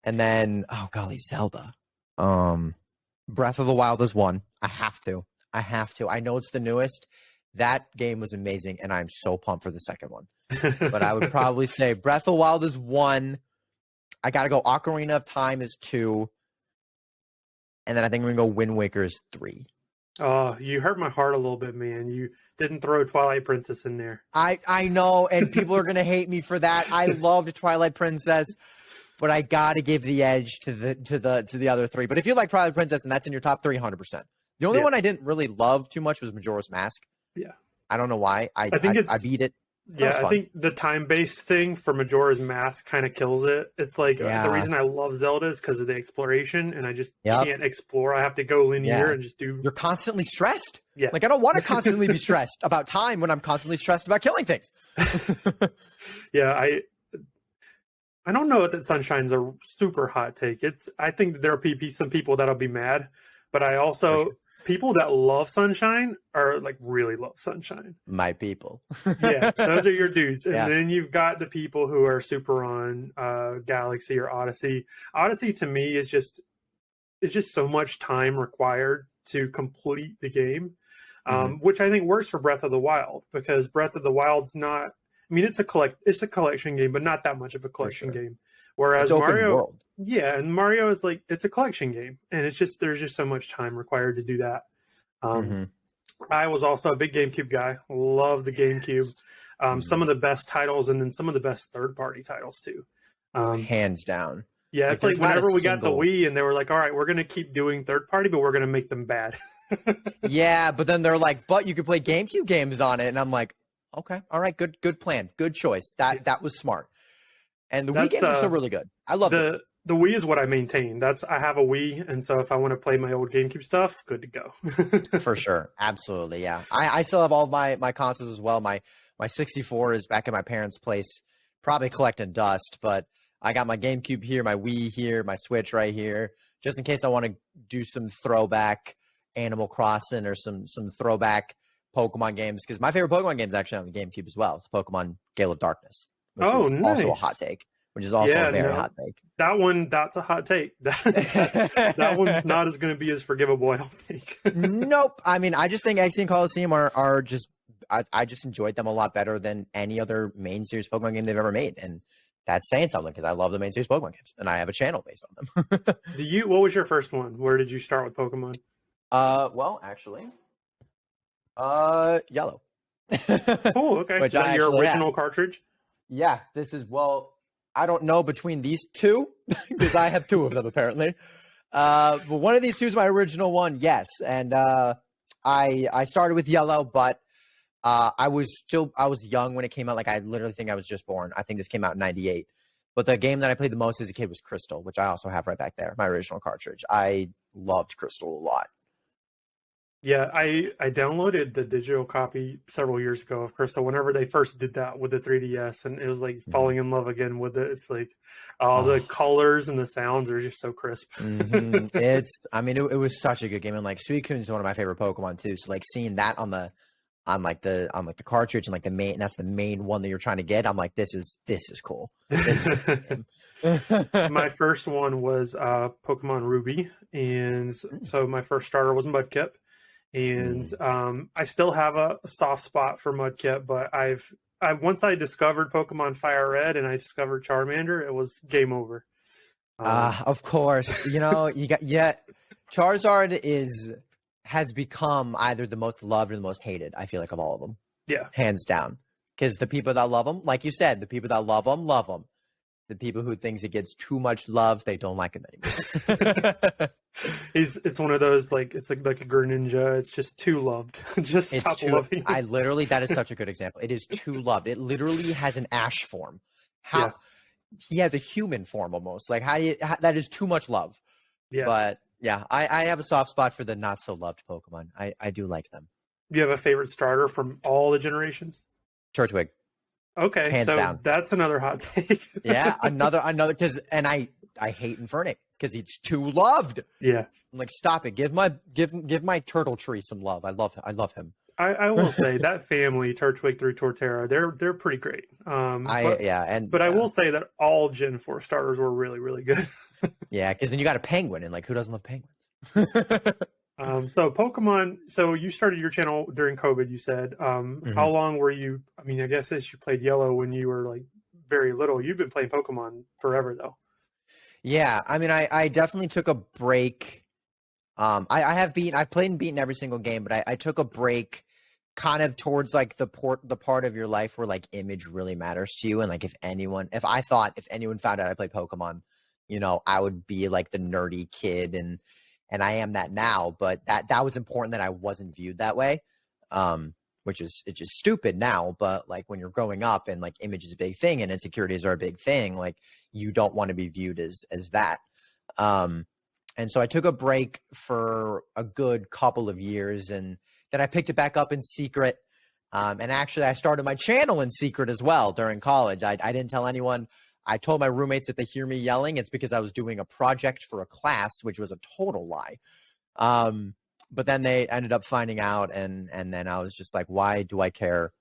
And then, oh golly, Zelda. Breath of the Wild is one. I have to. I know it's the newest. That game was amazing, and I'm so pumped for the second one. But I would probably say Breath of the Wild is one. I got to go Ocarina of Time is two. And then I think we're going to go Wind Waker is three. Oh, you hurt my heart a little bit, man. You didn't throw Twilight Princess in there. I know, and people are going to hate me for that. I loved Twilight Princess, but I got to give the edge to the other three. But if you like Twilight Princess and that's in your top 3, 100%. The only one I didn't really love too much was Majora's Mask. Yeah. I don't know why. I beat it. Yeah, I think the time-based thing for Majora's Mask kind of kills it. It's like the reason I love Zelda is because of the exploration, and I just can't explore. I have to go linear and just do... You're constantly stressed. Yeah. Like, I don't want to constantly be stressed about time when I'm constantly stressed about killing things. Yeah, I don't know that Sunshine's a super hot take. I think that there are some people that'll be mad, but I also... People that love Sunshine are like really love Sunshine. My people. Yeah, those are your dudes. And then you've got the people who are super on Galaxy or Odyssey. Odyssey to me is just so much time required to complete the game, which I think works for Breath of the Wild because Breath of the Wild's not. I mean, it's a collection game, but not that much of a collection game. It's Whereas open Mario, world. yeah, and Mario is like it's a collection game, and it's just there's just so much time required to do that. Um, Mm-hmm. I was also a big GameCube guy. Love the GameCube. Some Mm-hmm. of the best titles, and then some of the best third-party titles too. Um, Hands down. yeah, Like it's like there's not a whenever we got the single. Wii, and they were like, "All right, we're gonna keep doing third-party, but we're gonna make them bad." Yeah, but then they're like, but you could play GameCube games on it, and I'm like, okay, all right, good plan, good choice. That was smart. And the Wii That's games are still really good. I love them. the Wii is what I maintain. That's I have a Wii, and so if I want to play my old GameCube stuff, good to go. For sure. Absolutely. Yeah. I still have all my consoles as well. My 64 is back at my parents' place, probably collecting dust, but I got my GameCube here, my Wii here, my Switch right here, just in case I want to do some throwback Animal Crossing or some throwback Pokemon games. Because my favorite Pokemon game is actually on the GameCube as well. It's Pokemon Gale of Darkness, which Oh, is also a hot nice. take. Which is also Yeah, a very no, hot take. that one that's a hot take. That one's not as going to be as forgivable, I don't think. Nope. I mean, I just think XD and Coliseum are just I just enjoyed them a lot better than any other main series Pokemon game they've ever made, and that's saying something because I love the main series Pokemon games, and I have a channel based on them. What was your first one? Where did you start with Pokemon? Well, actually, yellow. Oh, okay. Which Is that I your actually have. original cartridge? Yeah, this is I don't know between these two because I have two of them apparently. But one of these two is my original one, yes, and I started with yellow, but I was young when it came out. Like I literally think I was just born. I think this came out in '98. But the game that I played the most as a kid was Crystal, which I also have right back there, my original cartridge. I loved Crystal a lot. Yeah, I downloaded the digital copy several years ago of Crystal whenever they first did that with the 3DS, and it was like falling in love again with it. It's like all the Oh. colors and the sounds are just so crisp. I mean, it was such a good game, and like Suicune is one of my favorite Pokemon too. So like seeing that on the cartridge and like the main, that's the main one that you're trying to get. I'm like, this is cool. This is a good game. My first one was Pokemon Ruby, and so my first starter was Mudkip. And I still have a soft spot for Mudkip, but once I discovered Pokemon Fire Red and I discovered Charmander, it was game over. Of course, you got Charizard has become either the most loved or the most hated. I feel like of all of them, Yeah, hands down. Because the people that love him, like you said, the people that love him. The people who thinks it gets too much love, they don't like him anymore. it's one of those it's like a Greninja. It's just too loved. Just It's stop too. loving. That is such a good example. It is too loved. It literally has an ash form. Yeah. He has a human form almost. Like that is too much love. Yeah. But yeah, I have a soft spot for the not so loved Pokemon. I do like them. Do you have a favorite starter from all the generations? Turtwig. Okay, Hands so down. that's another hot take. Yeah, another and I hate Infernic because he's too loved. Yeah. I'm like, stop it. Give my Turtle Tree some love. I love him. I will say that family, Turtwig through Torterra, they're pretty great. But I will say that all Gen 4 starters were really, really good. Yeah, because then you got a penguin, and like who doesn't love penguins? So Pokemon, so you started your channel during COVID, you said. How long were you? I mean, I guess as you played Yellow when you were like very little. You've been playing Pokemon forever though. Yeah, I mean, I definitely took a break. I've played and beaten every single game, but I took a break kind of towards like the part of your life where like image really matters to you. And like if anyone found out I played Pokemon, I would be like the nerdy kid and I am that now, but that was important that I wasn't viewed that way. It's just stupid now, but like when you're growing up and like image is a big thing and insecurities are a big thing, like you don't want to be viewed as that. And so I took a break for a good couple of years and then I picked it back up in secret. And actually I started my channel in secret as well during college. I didn't tell anyone. I told my roommates if they hear me yelling, it's because I was doing a project for a class, which was a total lie. But then they ended up finding out, and then I was just like, why do I care?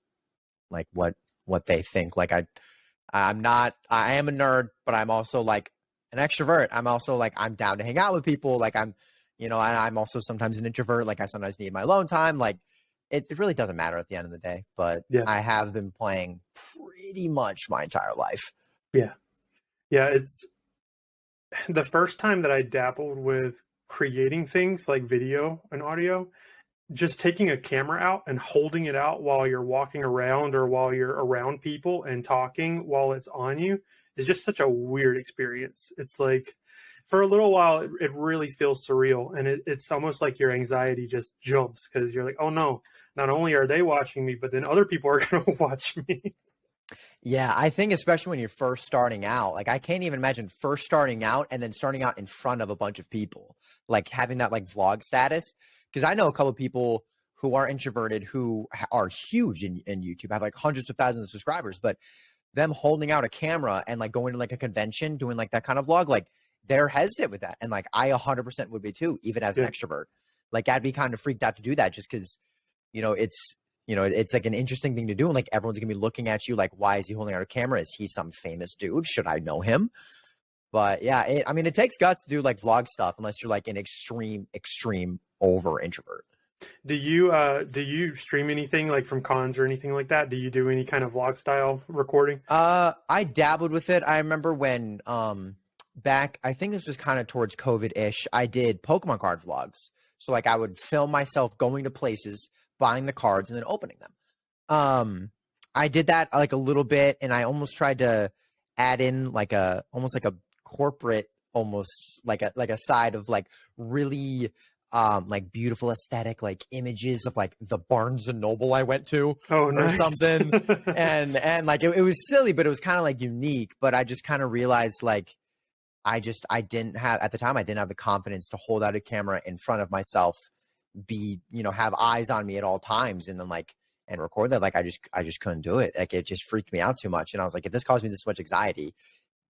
Like what they think? Like I am a nerd, but I'm also like an extrovert. I'm also like I'm down to hang out with people. Like and I'm also sometimes an introvert. Like I sometimes need my alone time. Like it really doesn't matter at the end of the day. But Yeah. I have been playing pretty much my entire life. Yeah. Yeah, it's the first time that I dabbled with creating things like video and audio, just taking a camera out and holding it out while you're walking around or while you're around people and talking while it's on you is just such a weird experience. It's like for a little while, it really feels surreal. And it's almost like your anxiety just jumps because you're like, oh no, not only are they watching me, but then other people are going to watch me. Yeah, I think especially when you're first starting out, like I can't even imagine first starting out and then starting out in front of a bunch of people, like having that like vlog status. Because I know a couple of people who are introverted who are huge in YouTube, have like hundreds of thousands of subscribers, but them holding out a camera and like going to like a convention, doing like that kind of vlog, like they're hesitant with that. And like I 100% would be too, even as an Yeah. extrovert. Like I'd be kind of freaked out to do that just because, it's like an interesting thing to do. And like everyone's gonna be looking at you like, why is he holding out a camera? Is he some famous dude? Should I know him? But yeah, it takes guts to do like vlog stuff unless you're like an extreme over introvert. Do you stream anything like from cons or anything like that? Do you do any kind of vlog style recording? I dabbled with it. I remember when back, I think this was kind of towards COVID-ish, I did Pokemon card vlogs. So like I would film myself going to places, buying the cards, and then opening them. I did that like a little bit, and I almost tried to add in like a almost like a corporate, almost like a side of like really like beautiful aesthetic like images of like the Barnes and Noble I went to Oh, or nice. something. And like it was silly, but it was kind of like unique. But I just kind of realized like I didn't have at the time, I didn't have the confidence to hold out a camera in front of myself, have eyes on me at all times, and then like and record that. Like I just couldn't do it. Like it just freaked me out too much. And I was like, if this caused me this much anxiety,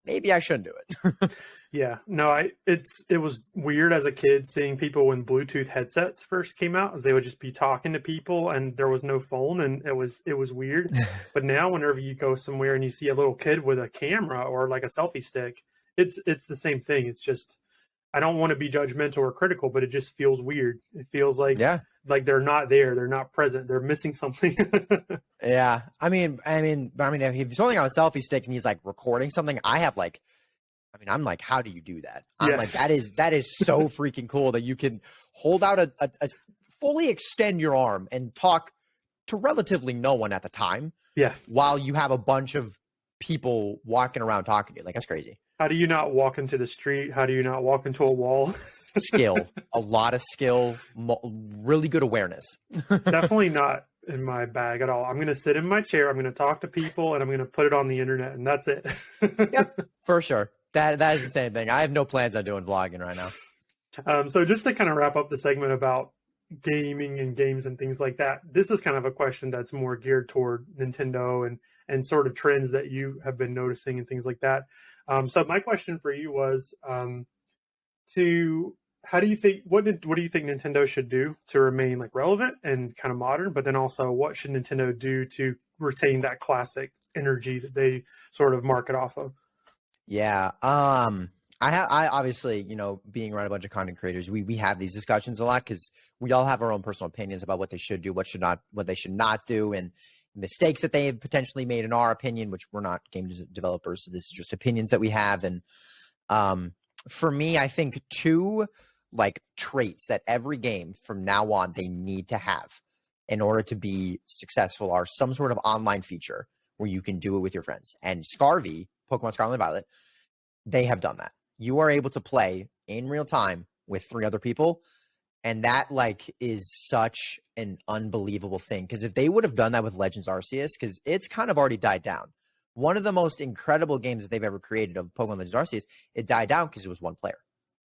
maybe I shouldn't do it. Yeah, no, it was weird as a kid seeing people when Bluetooth headsets first came out, as they would just be talking to people and there was no phone, and it was weird. But now whenever you go somewhere and you see a little kid with a camera or like a selfie stick, it's the same thing. It's just I don't want to be judgmental or critical, but it just feels weird. It feels Yeah. like they're not there, they're not present, they're missing something. Yeah. But if he's holding out a selfie stick and he's like recording something, I'm like, how do you do that? I'm Yeah. like, that is so freaking cool that you can hold out a fully extend your arm and talk to relatively no one at the time Yeah. while you have a bunch of people walking around talking to you. Like, that's crazy. How do you not walk into the street? How do you not walk into a wall? Skill, a lot of skill, really good awareness. Definitely not in my bag at all. I'm going to sit in my chair, I'm going to talk to people, and I'm going to put it on the internet, and that's it. Yep, for sure. That is the same thing. I have no plans on doing vlogging right now. So just to kind of wrap up the segment about gaming and games and things like that, this is kind of a question that's more geared toward Nintendo and sort of trends that you have been noticing and things like that. So my question for you was to how do you think what do you think Nintendo should do to remain like relevant and kind of modern, but then also what should Nintendo do to retain that classic energy that they sort of market off of? Yeah. I obviously, being around a bunch of content creators, we have these discussions a lot because we all have our own personal opinions about what they should do, what they should not do, and mistakes that they have potentially made in our opinion, which we're not game developers, so this is just opinions that we have. And for me, I think two like traits that every game from now on they need to have in order to be successful are some sort of online feature where you can do it with your friends. And Scarvy, Pokemon Scarlet and Violet, they have done that. You are able to play in real time with 3 other people, and that like is such an unbelievable thing. Because if they would have done that with Legends Arceus, because it's kind of already died down. One of the most incredible games that they've ever created of Pokemon Legends Arceus, it died down because it was one player.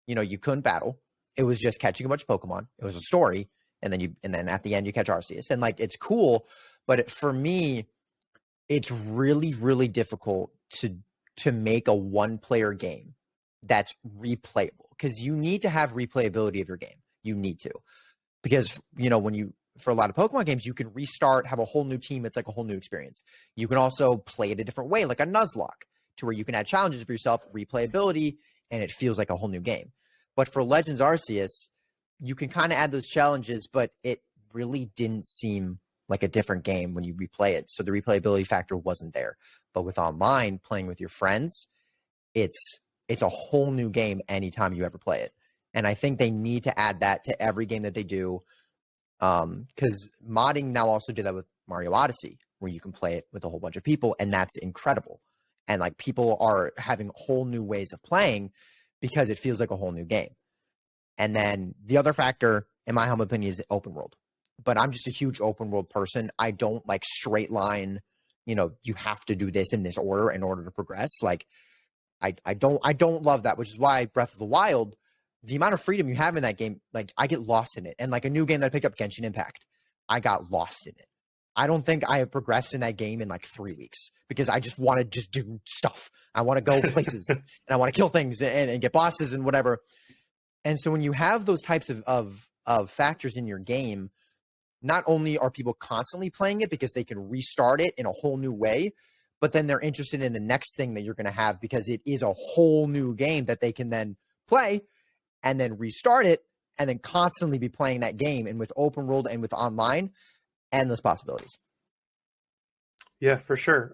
You couldn't battle. It was just catching a bunch of Pokemon. It was a story, and then at the end you catch Arceus, and like it's cool. But for me, it's really really difficult to make a one player game that's replayable, because you need to have replayability of your game. You need to, because for a lot of Pokemon games, you can restart, have a whole new team. It's like a whole new experience. You can also play it a different way, like a Nuzlocke, to where you can add challenges for yourself, replayability, and it feels like a whole new game. But for Legends Arceus, you can kind of add those challenges, but it really didn't seem like a different game when you replay it. So the replayability factor wasn't there. But with online, playing with your friends, it's a whole new game anytime you ever play it. And I think they need to add that to every game that they do. Because modding now also do that with Mario Odyssey, where you can play it with a whole bunch of people, and that's incredible. And like people are having whole new ways of playing because it feels like a whole new game. And then the other factor, in my humble opinion, is open world. But I'm just a huge open world person. I don't like straight line, you have to do this in this order in order to progress. Like I don't love that, which is why Breath of the Wild, the amount of freedom you have in that game, like I get lost in it. And like a new game that I picked up, Genshin Impact, I got lost in it. I don't think I have progressed in that game in like 3 weeks because I just want to just do stuff. I want to go places and I want to kill things and get bosses and whatever. And so when you have those types of factors in your game, not only are people constantly playing it because they can restart it in a whole new way, but then they're interested in the next thing that you're going to have because it is a whole new game that they can then play and then restart it and then constantly be playing that game. And with open world and with online, endless possibilities. Yeah, for sure.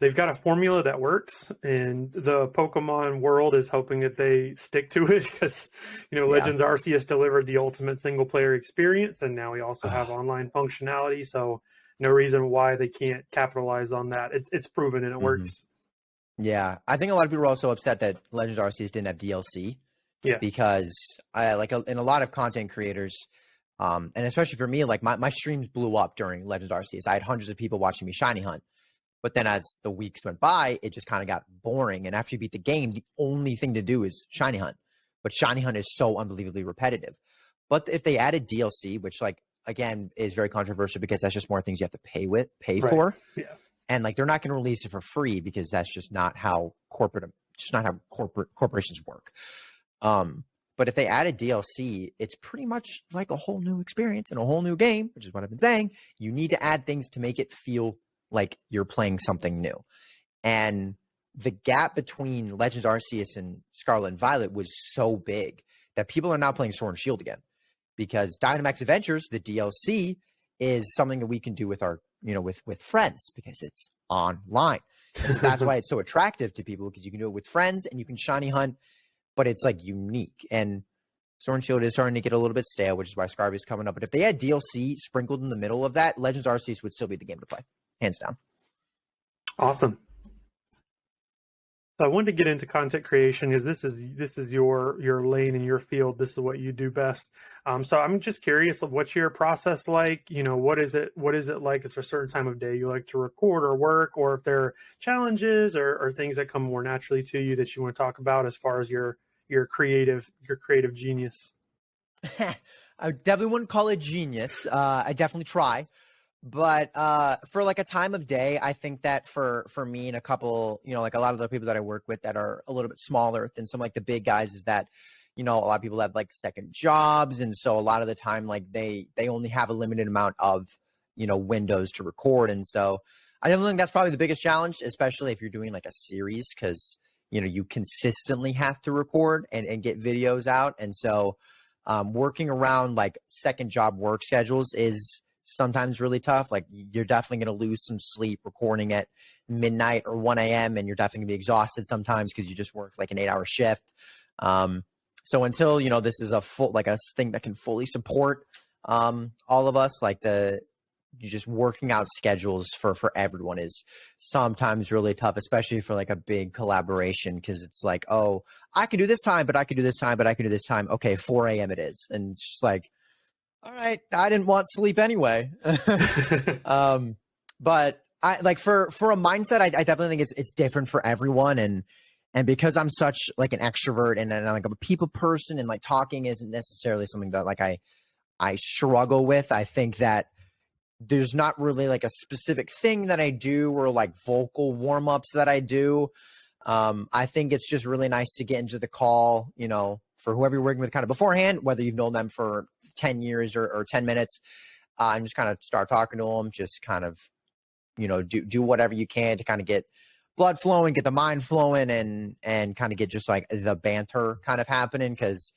They've got a formula that works, and the Pokemon world is hoping that they stick to it because, Legends Arceus delivered the ultimate single player experience, and now we also have online functionality. So no reason why they can't capitalize on that. It's proven and it works. Yeah, I think a lot of people are also upset that Legends Arceus didn't have DLC. Yeah, because in a lot of content creators, and especially for me, like my streams blew up during Legends Arceus. I had hundreds of people watching me shiny hunt. But then as the weeks went by, it just kind of got boring. And after you beat the game, the only thing to do is shiny hunt. But shiny hunt is so unbelievably repetitive. But if they added DLC, which like, again, is very controversial because that's just more things you have to pay for. Yeah. And like, they're not going to release it for free because that's just not how corporations work. But if they added DLC, it's pretty much like a whole new experience and a whole new game, which is what I've been saying. You need to add things to make it feel like you're playing something new. And the gap between Legends Arceus and Scarlet and Violet was so big that people are now playing Sword and Shield again because Dynamax Adventures, the DLC, is something that we can do with our, with friends because it's online. And so that's why it's so attractive to people because you can do it with friends and you can shiny hunt, but it's like unique. And Sword and Shield is starting to get a little bit stale, which is why Scarby is coming up. But if they had DLC sprinkled in the middle of that, Legends Arceus would still be the game to play. Hands down. Awesome. So I wanted to get into content creation because this is your lane in your field. This is what you do best. So I'm just curious of what's your process like? What is it like? It's a certain time of day you like to record or work, or if there are challenges or things that come more naturally to you that you want to talk about as far as your creative genius. I definitely wouldn't call it genius. I definitely try. But for like a time of day, I think that for me and a couple, like a lot of the people that I work with that are a little bit smaller than some like the big guys is that, a lot of people have like second jobs. And so a lot of the time, like they only have a limited amount of, windows to record. And so I definitely think that's probably the biggest challenge, especially if you're doing like a series because, you consistently have to record and get videos out. And so working around like second job work schedules is sometimes really tough. Like you're definitely going to lose some sleep recording at midnight or 1 a.m. and you're definitely gonna be exhausted sometimes because you just work like an 8-hour shift. So until, this is a thing that can fully support all of us, like just working out schedules for everyone is sometimes really tough, especially for like a big collaboration. Cause it's like, oh, I can do this time, but I can do this time, but I can do this time. Okay. 4 a.m. it is. And it's just like, all right, I didn't want sleep anyway. But I like for a mindset, I definitely think it's different for everyone. And because I'm such like an extrovert and like I'm a people person and like talking isn't necessarily something that like I struggle with. I think that there's not really like a specific thing that I do or like vocal warm-ups that I do. I think it's just really nice to get into the call, for whoever you're working with kind of beforehand, whether you've known them for 10 years or 10 minutes, and just kind of start talking to them, just kind of, do whatever you can to kind of get blood flowing, get the mind flowing and kind of get just like the banter kind of happening. Cause,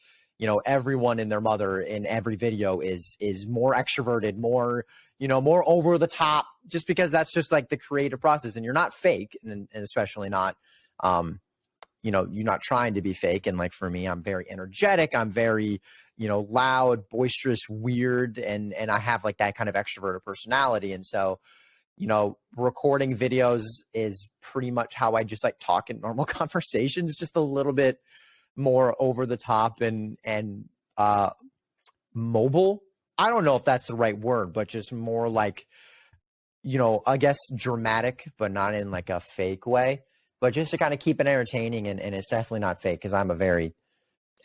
everyone and their mother in every video is more extroverted, more, more over the top just because that's just like the creative process and you're not fake and especially not You know, you're not trying to be fake. And like for me, I'm very energetic. I'm very, you know, loud, boisterous, weird, and I have like that kind of extroverted personality. And so, you know, recording videos is pretty much how I just like talk in normal conversations, just a little bit more over the top and mobile. I don't know if that's the right word, but just more like, you know, I guess dramatic, but not in like a fake way, but just to kind of keep it entertaining. And it's definitely not fake because I'm a very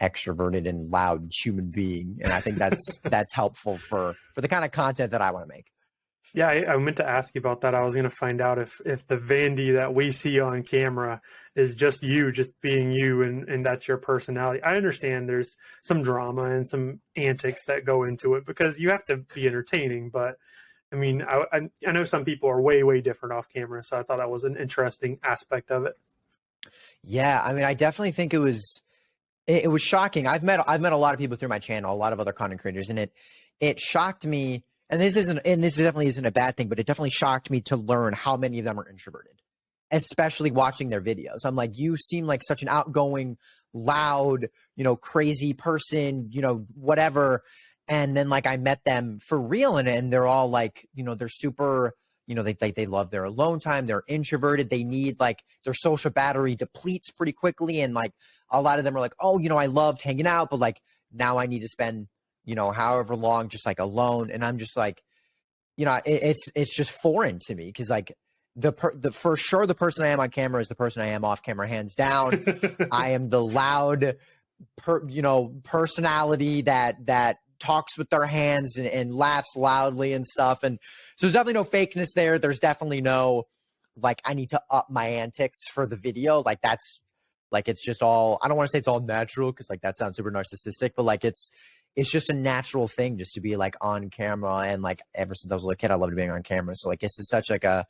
extroverted and loud human being. And I think that's helpful for the kind of content that I want to make. Yeah, I meant to ask you about that. I was going to find out if the Vandy that we see on camera is just you, just being you, and that's your personality. I understand there's some drama and some antics that go into it because you have to be entertaining. But I mean, I know some people are way different off camera, so I thought that was an interesting aspect of it. Yeah, I mean, I definitely think it was shocking. I've met a lot of people through my channel, a lot of other content creators, and it shocked me. And this definitely isn't a bad thing, but it definitely shocked me to learn how many of them are introverted, especially watching their videos. I'm like, you seem like such an outgoing, loud, you know, crazy person, you know, whatever. And then like I met them for real, and they're all like, you know, they're super, you know, they love their alone time. They're introverted. They need like their social battery depletes pretty quickly. And like a lot of them are like, oh, you know, I loved hanging out, but like now I need to spend, you know, however long just like alone. And I'm just like, you know, it's just foreign to me because like the for sure the person I am on camera is the person I am off camera, hands down. I am the loud, you know, personality that talks with their hands and laughs loudly and stuff. And so there's definitely no fakeness there. There's definitely no like I need to up my antics for the video. Like that's like it's just all, I don't want to say it's all natural because like that sounds super narcissistic, but like it's just a natural thing just to be like on camera. And like ever since I was a little kid, I loved being on camera. So like this is such like a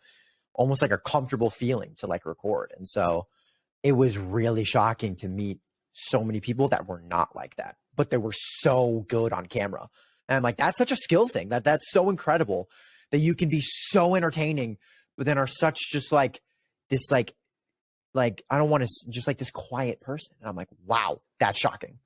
almost like a comfortable feeling to like record. And so it was really shocking to meet so many people that were not like that, but they were so good on camera. And I'm like, that's such a skill thing. That's so incredible that you can be so entertaining, but then are such just like this like I don't want to just like this quiet person. And I'm like, wow, that's shocking.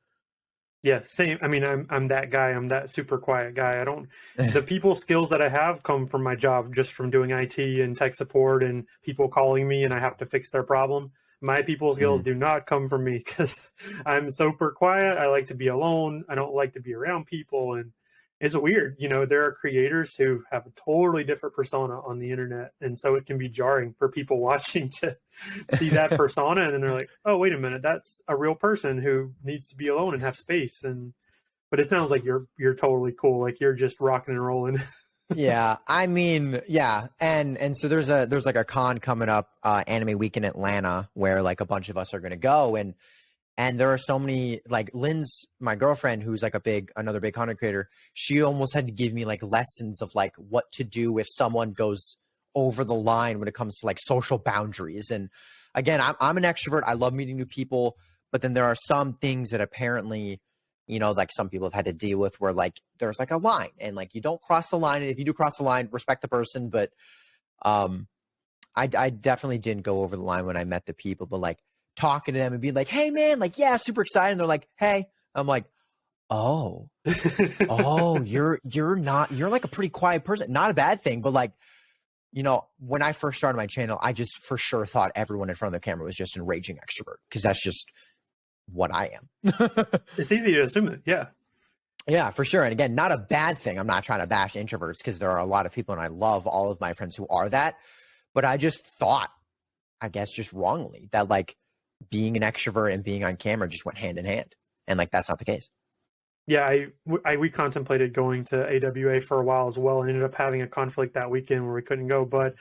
Yeah, same. I mean, I'm that guy. I'm that super quiet guy. I don't. The people skills that I have come from my job, just from doing IT and tech support, and people calling me, and I have to fix their problem. My people skills do not come from me because I'm super quiet. I like to be alone. I don't like to be around people, and it's weird. You know, there are creators who have a totally different persona on the internet, and so it can be jarring for people watching to see that persona, and then they're like, "Oh, wait a minute, that's a real person who needs to be alone and have space." And but it sounds like you're totally cool, like you're just rocking and rolling. Yeah, I mean, yeah, and so there's like a con coming up, Anime Week in Atlanta, where like a bunch of us are gonna go, and there are so many like Lynn's my girlfriend who's like another big content creator. She almost had to give me like lessons of like what to do if someone goes over the line when it comes to like social boundaries. And again, I'm an extrovert. I love meeting new people, but then there are some things that apparently, you know, like some people have had to deal with where like there's like a line and like you don't cross the line. And if you do cross the line, respect the person. But I definitely didn't go over the line when I met the people, but like talking to them and being like, hey man, like, yeah, super excited. And they're like, hey, I'm like, oh, you're like a pretty quiet person. Not a bad thing, but like, you know, when I first started my channel, I just for sure thought everyone in front of the camera was just an raging extrovert because that's just what I am. It's easy to assume it. Yeah. Yeah, for sure. And again, not a bad thing. I'm not trying to bash introverts because there are a lot of people and I love all of my friends who are that. But I just thought, I guess just wrongly, that like being an extrovert and being on camera just went hand in hand. And like, that's not the case. Yeah, we contemplated going to AWA for a while as well, and ended up having a conflict that weekend where we couldn't go. But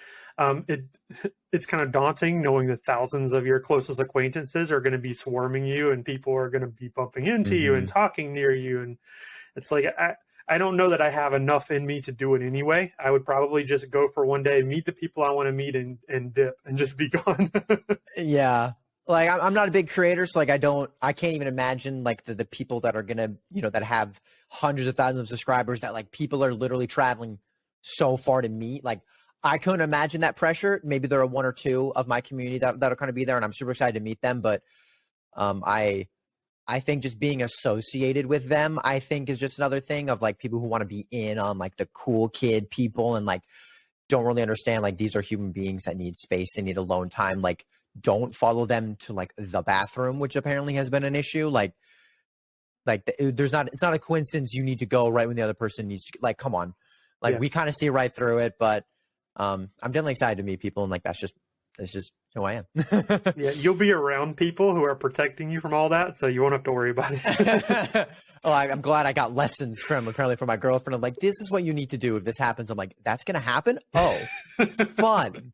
it's kind of daunting knowing that thousands of your closest acquaintances are going to be swarming you, and people are going to be bumping into you and talking near you, and it's like I don't know that I have enough in me to do it anyway. I would probably just go for one day, meet the people I want to meet, and dip, and just be gone. Yeah. Like I'm not a big creator, so like I can't even imagine like the people that are gonna, you know, that have hundreds of thousands of subscribers that like people are literally traveling so far to meet. Like I couldn't imagine that pressure. Maybe there are one or two of my community that'll kind of be there, and I'm super excited to meet them. But I think just being associated with them, I think is just another thing of like people who want to be in on like the cool kid people and like don't really understand like these are human beings that need space, they need alone time. Like don't follow them to like the bathroom, which apparently has been an issue. There's not, it's not a coincidence you need to go right when the other person needs to, like, come on. Like we kind of see right through it, but I'm definitely excited to meet people, and like that's just who I am. Yeah, you'll be around people who are protecting you from all that, so you won't have to worry about it. Oh, I'm glad I got lessons from my girlfriend. I'm like, this is what you need to do if this happens. I'm like, that's gonna happen. Oh, fun.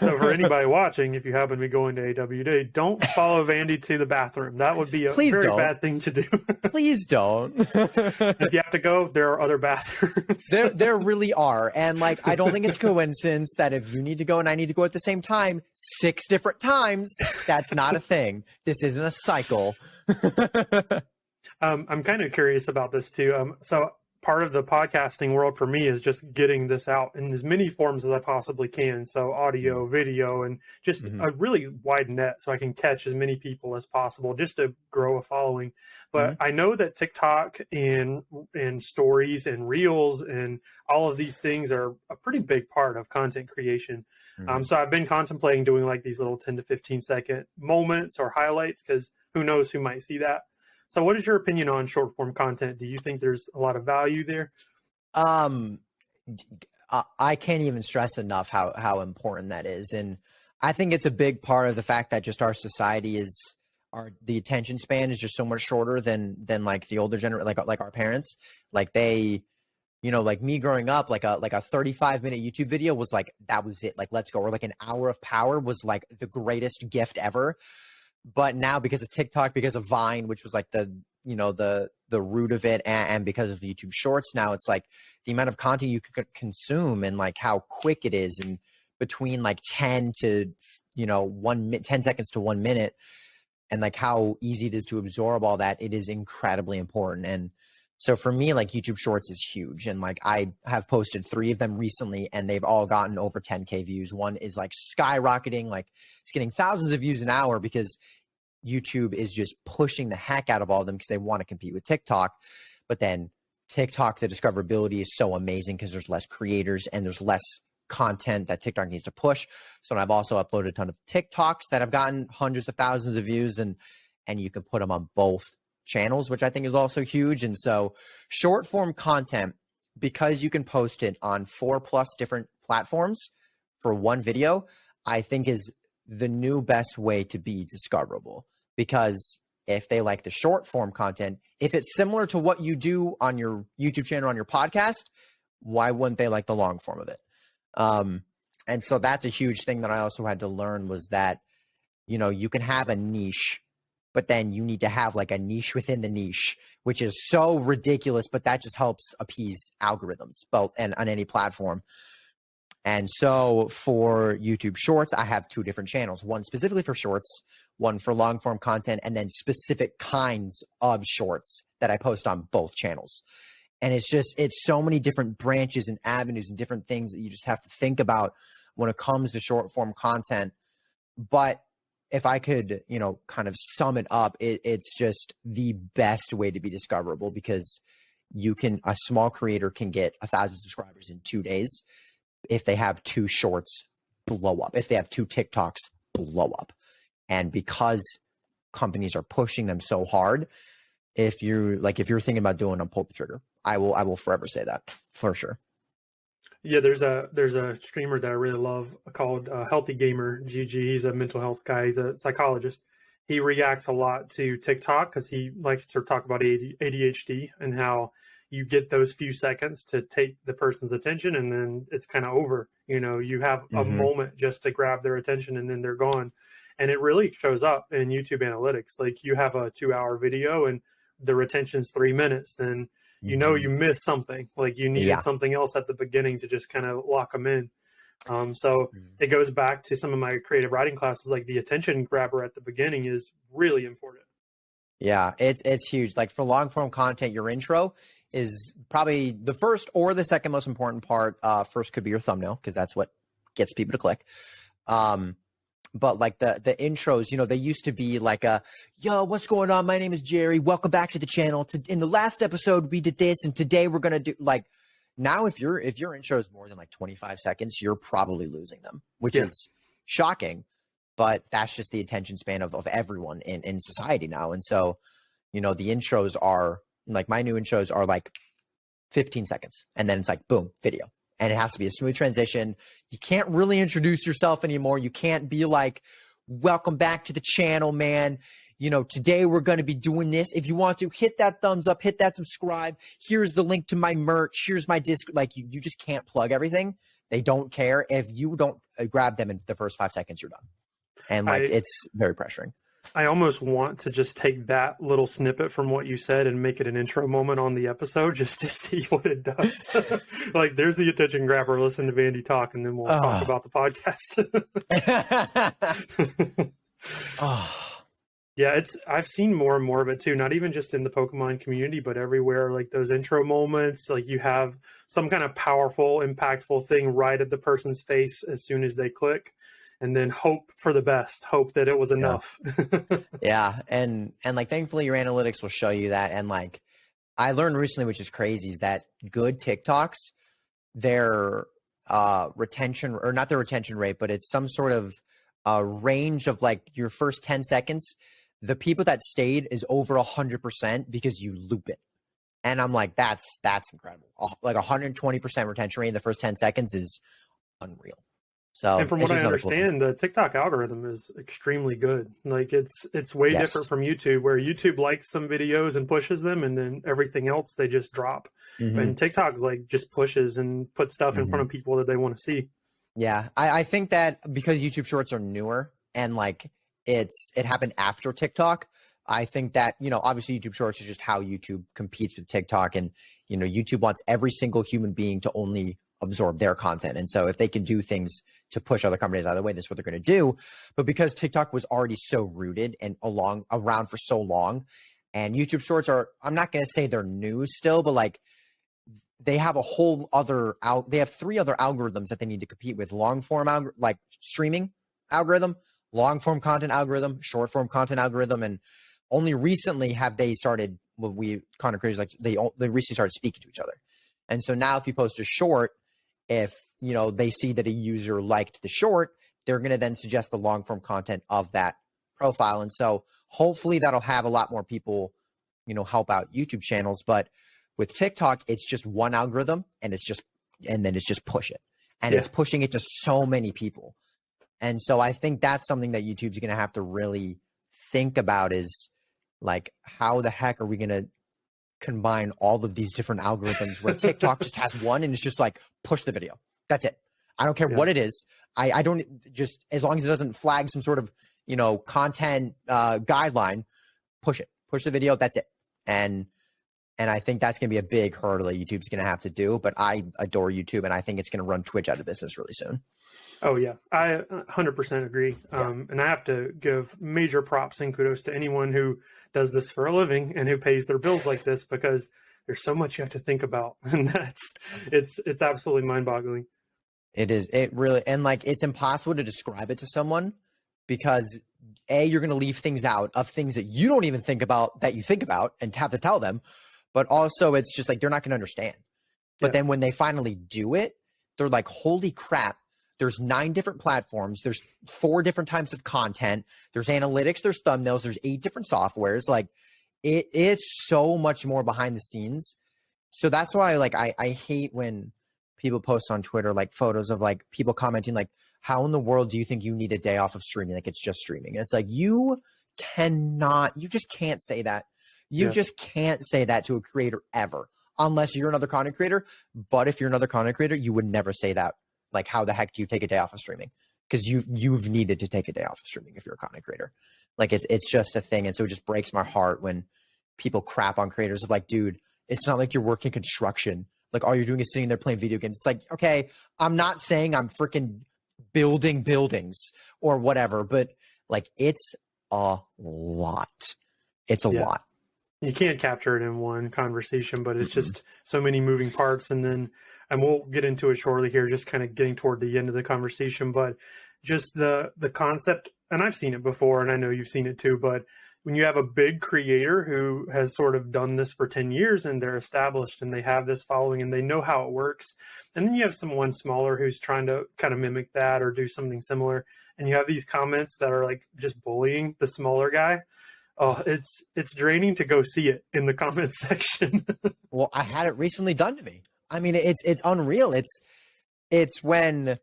So for anybody watching, if you happen to be going to AWD, don't follow Vandy to the bathroom. That would be a very bad thing to do. Please don't. If you have to go, there are other bathrooms. There really are. And like, I don't think it's coincidence that if you need to go and I need to go at the same time, 6 different times, that's not a thing. This isn't a cycle. I'm kind of curious about this too. So part of the podcasting world for me is just getting this out in as many forms as I possibly can. So audio, video, and just a really wide net so I can catch as many people as possible just to grow a following. But I know that TikTok and stories and reels and all of these things are a pretty big part of content creation. So I've been contemplating doing like these little 10 to 15 second moments or highlights, because who knows who might see that. So what is your opinion on short form content? Do you think there's a lot of value there? I can't even stress enough how important that is. And I think it's a big part of the fact that just our society the attention span is just so much shorter than like the older generation, like our parents. Like they, like me growing up, like a 35-minute YouTube video was like, that was it. Like, let's go. Or like an hour of power was like the greatest gift ever. But now because of TikTok, because of Vine, which was like the root of it, and because of the YouTube Shorts, now it's like the amount of content you could consume and like how quick it is, and between like 10 to 10 seconds to 1 minute, and like how easy it is to absorb all that, it is incredibly important. And so for me, like YouTube Shorts is huge, and like I have posted 3 of them recently, and they've all gotten over 10K views. One is like skyrocketing, like it's getting thousands of views an hour because YouTube is just pushing the heck out of all of them because they want to compete with TikTok. But then TikTok, the discoverability is so amazing because there's less creators and there's less content that TikTok needs to push. So I've also uploaded a ton of TikToks that have gotten hundreds of thousands of views, and you can put them on both channels, which I think is also huge. And so short form content, because you can post it on 4+ different platforms for one video, I think is the new best way to be discoverable. Because if they like the short form content, if it's similar to what you do on your YouTube channel, on your podcast, why wouldn't they like the long form of it? And so that's a huge thing that I also had to learn, was that, you can have a niche, but then you need to have like a niche within the niche, which is so ridiculous, but that just helps appease algorithms, both and on any platform. And so for YouTube Shorts, I have 2 different channels, one specifically for shorts, one for long form content, and then specific kinds of shorts that I post on both channels. And it's so many different branches and avenues and different things that you just have to think about when it comes to short form content. But if I could, kind of sum it up, it's just the best way to be discoverable, because a small creator can get 1,000 subscribers in 2 days. If they have 2 shorts, blow up. If they have 2 TikToks, blow up. And because companies are pushing them so hard, if you're thinking about doing them, pull the trigger. I will forever say that, for sure. Yeah, there's a streamer that I really love called Healthy Gamer GG. He's a mental health guy. He's a psychologist. He reacts a lot to TikTok because he likes to talk about ADHD and how you get those few seconds to take the person's attention, and then it's kind of over. You have a moment just to grab their attention, and then they're gone. And it really shows up in YouTube analytics. Like, you have a 2-hour video and the retention's 3 minutes, then you missed something. Like, you needed something else at the beginning to just kind of lock them in. So it goes back to some of my creative writing classes. Like, the attention grabber at the beginning is really important. Yeah, it's huge. Like, for long form content, your intro is probably the first or the second most important part. First could be your thumbnail, because that's what gets people to click. But like the intros, you know, they used to be like yo, what's going on? My name is Jerry. Welcome back to the channel. In the last episode, we did this, and today we're gonna do like. Now, if your intro is more than like 25 seconds, you're probably losing them, which is shocking. But that's just the attention span of everyone in society now. And so, you know, the intros are like, my new intros are like 15 seconds, and then it's like boom, video. And it has to be a smooth transition. You can't really introduce yourself anymore. You can't be like, welcome back to the channel, man. You know, today we're going to be doing this. If you want to, hit that thumbs up, hit that subscribe. Here's the link to my merch. Here's my disc. Like, you just can't plug everything. They don't care. If you don't grab them in the first 5 seconds, you're done. And like, it's very pressuring. I almost want to just take that little snippet from what you said and make it an intro moment on the episode just to see what it does. Like, there's the attention grabber. Listen to Vandy talk, and then we'll talk about the podcast. Yeah, I've seen more and more of it too, not even just in the Pokemon community, but everywhere. Like those intro moments, like you have some kind of powerful, impactful thing right at the person's face as soon as they click. And then hope for the best, hope that it was enough. Yeah. And like, thankfully your analytics will show you that. And like, I learned recently, which is crazy, is that good TikToks, their retention, or not their retention rate, but it's some sort of range of like your first 10 seconds. The people that stayed is over 100% because you loop it. And I'm like, that's incredible. Like 120% retention rate in the first 10 seconds is unreal. So, and from what I understand, the TikTok algorithm is extremely good. Like it's way different from YouTube, where YouTube likes some videos and pushes them, and then everything else they just drop. And TikTok's like just pushes and puts stuff in front of people that they want to see. Yeah, I think that because YouTube Shorts are newer and like it happened after TikTok, I think that, you know, obviously YouTube Shorts is just how YouTube competes with TikTok, and you know, YouTube wants every single human being to only absorb their content. And so if they can do things to push other companies out of the way, that's what they're going to do. But because TikTok was already so rooted and around for so long, and YouTube Shorts are, I'm not going to say they're new still, but like they have a whole other they have 3 other algorithms that they need to compete with: long form like streaming algorithm, long form content algorithm, short form content algorithm. And only recently have they started, content creators, like they recently started speaking to each other. And so now if you post a short, if you know they see that a user liked the short, they're going to then suggest the long form content of that profile. And so hopefully that'll have a lot more people, you know, help out YouTube channels. But with TikTok, it's just one algorithm, and then it's just push it, and it's pushing it to so many people. And so I think that's something that YouTube's going to have to really think about, is like, how the heck are we going to combine all of these different algorithms where TikTok just has one, and it's just like, push the video. That's it. I don't care what it is. I don't, just as long as it doesn't flag some sort of, you know, content guideline, push it, push the video. That's it. And I think that's going to be a big hurdle that YouTube's going to have to do. But I adore YouTube, and I think it's going to run Twitch out of business really soon. Oh yeah, I 100% agree. And I have to give major props and kudos to anyone who does this for a living and who pays their bills like this, because there's so much you have to think about, and it's absolutely mind-boggling. It is. It really, and like, it's impossible to describe it to someone, because you're going to leave things out of things that you don't even think about, that you think about and have to tell them. But also it's just like, they're not going to understand. But then when they finally do it, they're like, holy crap. There's 9 different platforms. There's 4 different types of content. There's analytics, there's thumbnails, there's 8 different softwares. Like, it is so much more behind the scenes. So that's why, like, I hate when people post on Twitter, like, photos of like people commenting like, how in the world do you think you need a day off of streaming? Like, it's just streaming. And it's like, you just can't say that. You just can't say that to a creator ever, unless you're another content creator. But if you're another content creator, you would never say that. Like, how the heck do you take a day off of streaming? Because you've needed to take a day off of streaming if you're a content creator. Like, it's just a thing. And so it just breaks my heart when people crap on creators of like, dude, it's not like you're working construction. Like, all you're doing is sitting there playing video games. It's like, okay, I'm not saying I'm freaking building buildings or whatever, but like, it's a lot. It's a lot. You can't capture it in one conversation, but it's just so many moving parts. And we'll get into it shortly here, just kind of getting toward the end of the conversation. But just the concept, and I've seen it before, and I know you've seen it too. But when you have a big creator who has sort of done this for 10 years and they're established and they have this following and they know how it works, and then you have someone smaller who's trying to kind of mimic that or do something similar, and you have these comments that are like just bullying the smaller guy. Oh, it's draining to go see it in the comments section. Well, I had it recently done to me. I mean, it's unreal. It's when,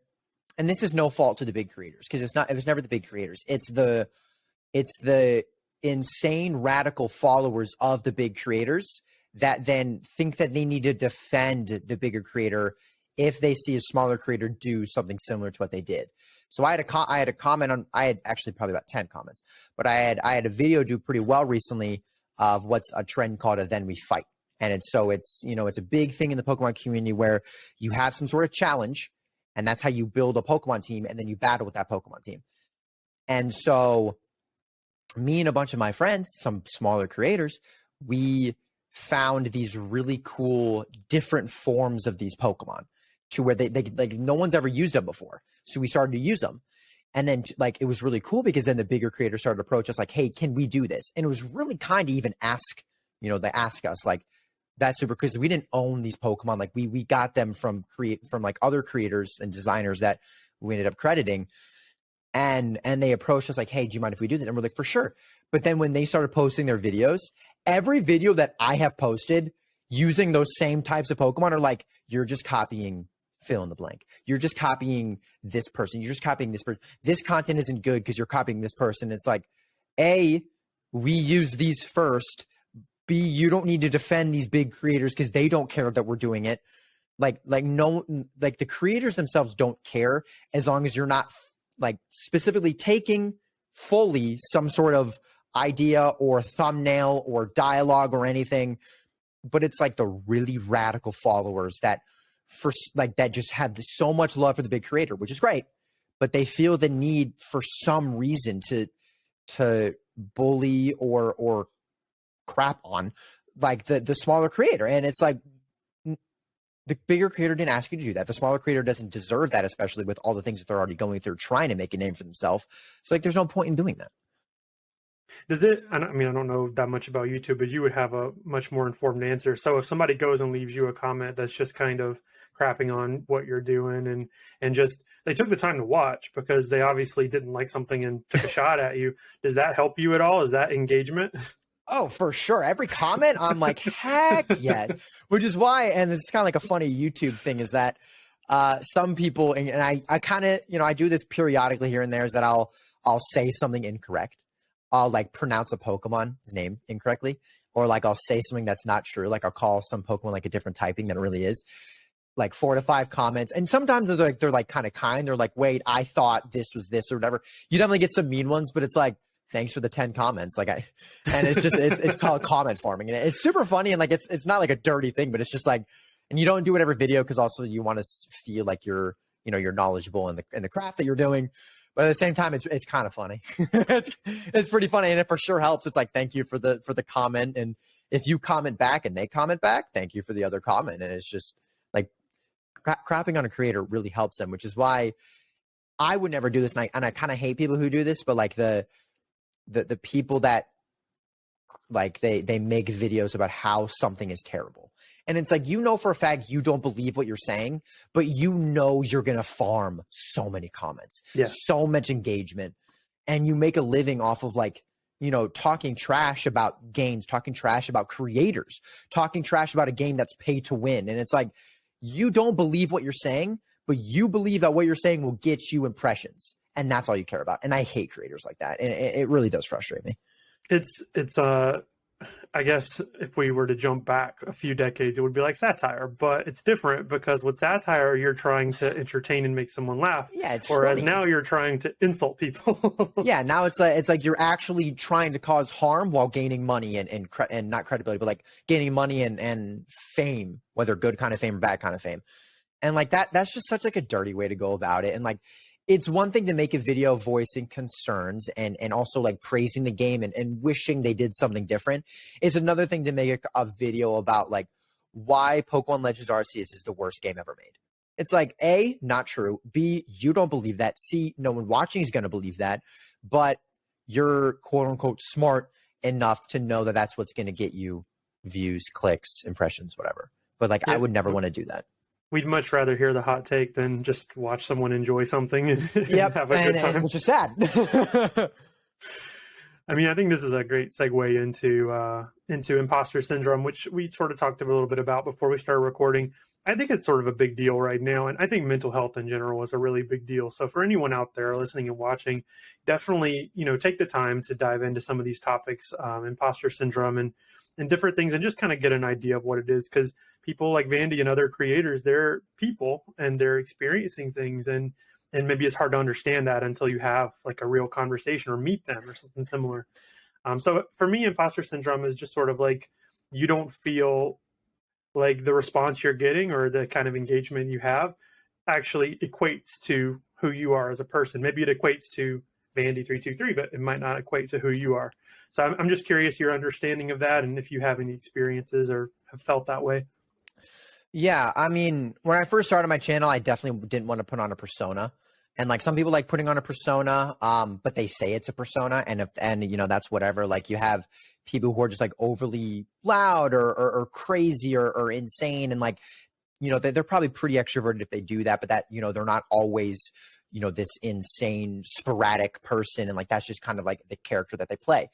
and this is no fault to the big creators, because it was never the big creators. It's the insane radical followers of the big creators that then think that they need to defend the bigger creator if they see a smaller creator do something similar to what they did. So I had a comment on, I had actually probably about 10 comments, but I had a video do pretty well recently of what's a trend called a Then We Fight. And it's a big thing in the Pokemon community where you have some sort of challenge, and that's how you build a Pokemon team, and then you battle with that Pokemon team. And so me and a bunch of my friends, some smaller creators, we found these really cool different forms of these Pokemon to where they like no one's ever used them before. So we started to use them. And then like it was really cool because then the bigger creators started to approach us like, hey, can we do this? And it was really kind to even ask, they ask us like, that's super, because we didn't own these Pokemon. Like we got them from like other creators and designers that we ended up crediting. And they approached us like, hey, do you mind if we do that? And we're like, for sure. But then when they started posting their videos, every video that I have posted using those same types of Pokemon are like, you're just copying fill in the blank. You're just copying this person. You're just copying this person. This content isn't good because you're copying this person. It's like, A, we use these first. B, you don't need to defend these big creators because they don't care that we're doing it. Like the creators themselves don't care as long as you're not like specifically taking fully some sort of idea or thumbnail or dialogue or anything. But it's like the really radical followers that just have so much love for the big creator, which is great, but they feel the need for some reason to bully or crap on like the smaller creator. And it's like the bigger creator didn't ask you to do that. The smaller creator doesn't deserve that, especially with all the things that they're already going through trying to make a name for themselves. It's like there's no point in doing that. Does it, I mean, I don't know that much about YouTube, but you would have a much more informed answer. So if somebody goes and leaves you a comment that's just kind of crapping on what you're doing and just they took the time to watch because they obviously didn't like something and took a shot at you, does that help you at all? Is that engagement? Oh, for sure. Every comment, I'm like, heck yes. Which is why, and it's kind of like a funny YouTube thing, is that some people, and I kind of, I do this periodically here and there, is that I'll say something incorrect. I'll like pronounce a Pokemon's name incorrectly, or like I'll say something that's not true. Like I'll call some Pokemon like a different typing than it really is. Like 4 to 5 comments, and sometimes they're like kind of kind. They're like, wait, I thought this was this or whatever. You definitely get some mean ones, but it's like, thanks for the 10 comments. And it's just it's called comment farming, and it's super funny, and like it's not like a dirty thing, but it's just like, and you don't do it every video because also you want to feel like you're knowledgeable in the craft that you're doing. But at the same time, it's kind of funny. it's pretty funny, and it for sure helps. It's like, thank you for the comment, and if you comment back and they comment back, thank you for the other comment. And it's just like crapping on a creator really helps them, which is why I would never do this. And I kind of hate people who do this, but like the people that like they make videos about how something is terrible. And it's like, for a fact, you don't believe what you're saying, but you're going to farm so many comments, so much engagement, and you make a living off of like, talking trash about games, talking trash about creators, talking trash about a game that's pay to win. And it's like, you don't believe what you're saying, but you believe that what you're saying will get you impressions. And that's all you care about. And I hate creators like that. And it really does frustrate me. It's I guess if we were to jump back a few decades, it would be like satire, but it's different because with satire, you're trying to entertain and make someone laugh. Yeah, it's whereas funny. Now you're trying to insult people. Yeah, now it's like you're actually trying to cause harm while gaining money and not credibility, but like gaining money and fame, whether good kind of fame or bad kind of fame. And like that's just such like a dirty way to go about it. And like it's one thing to make a video voicing concerns and also like praising the game and wishing they did something different. It's another thing to make a video about like why Pokemon Legends Arceus is the worst game ever made. It's like, A, not true. B, you don't believe that. C, no one watching is going to believe that. But you're quote unquote smart enough to know that that's what's going to get you views, clicks, impressions, whatever. But like, I would never want to do that. We'd much rather hear the hot take than just watch someone enjoy something and, have a good time. Which is sad. I mean, I think this is a great segue into imposter syndrome, which we sort of talked a little bit about before we started recording. I think it's sort of a big deal right now, and I think mental health in general is a really big deal. So for anyone out there listening and watching, definitely take the time to dive into some of these topics, imposter syndrome and different things, and just kind of get an idea of what it is, because people like Vandy and other creators, they're people and they're experiencing things, and maybe it's hard to understand that until you have like a real conversation or meet them or something similar. So for me, imposter syndrome is just sort of like you don't feel like the response you're getting or the kind of engagement you have actually equates to who you are as a person. Maybe it equates to Vandy323, but it might not equate to who you are. So I'm just curious your understanding of that, and if you have any experiences or have felt that way. Yeah, I mean, when I first started my channel, I definitely didn't want to put on a persona. And like some people like putting on a persona, but they say it's a persona, and that's whatever. Like you have people who are just like overly loud or crazy or insane, and like they're probably pretty extroverted if they do that, but that they're not always this insane sporadic person, and like that's just kind of like the character that they play.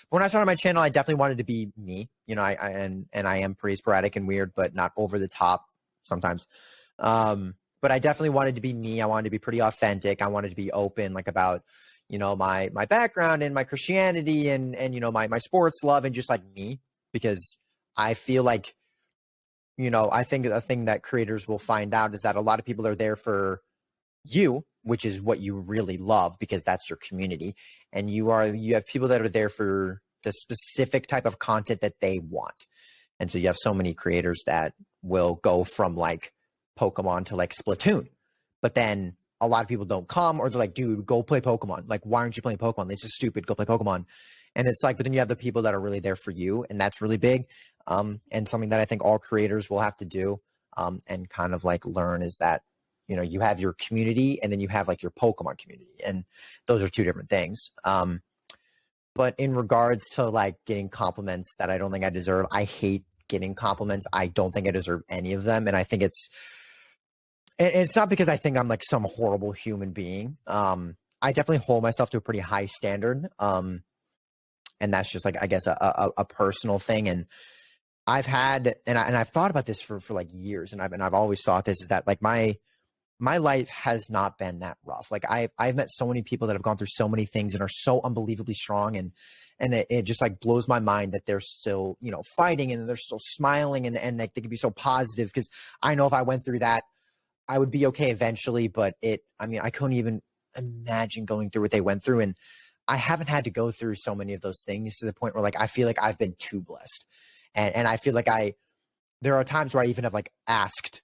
When I started my channel, I definitely wanted to be me. I am pretty sporadic and weird, but not over the top sometimes. But I definitely wanted to be me. I wanted to be pretty authentic. I wanted to be open, like about my background and my Christianity and my sports love and just like me, because I feel like I think the thing that creators will find out is that a lot of people are there for you, which is what you really love because that's your community, and you have people that are there for the specific type of content that they want. And so you have so many creators that will go from like Pokemon to like Splatoon, but then a lot of people don't come, or they're like, dude, go play Pokemon. Like, why aren't you playing Pokemon? This is stupid. Go play Pokemon. And it's like, but then you have the people that are really there for you, and that's really big. And something that I think all creators will have to do and kind of like learn is that you have your community and then you have like your Pokemon community, and those are two different things. But in regards to like getting compliments that I don't think I deserve, I hate getting compliments. I don't think I deserve any of them. And I think it's not because I think I'm like some horrible human being. I definitely hold myself to a pretty high standard. And that's just like, I guess a personal thing. And I've had, and I've thought about this for like years, and I've always thought this, is that like my life has not been that rough. Like I've met so many people that have gone through so many things and are so unbelievably strong, and it just like blows my mind that they're still fighting, and they're still smiling, and they can be so positive, because I know if I went through that, I would be okay eventually. But I couldn't even imagine going through what they went through, and I haven't had to go through so many of those things to the point where like I feel like I've been too blessed, and I feel like there are times where I even have like asked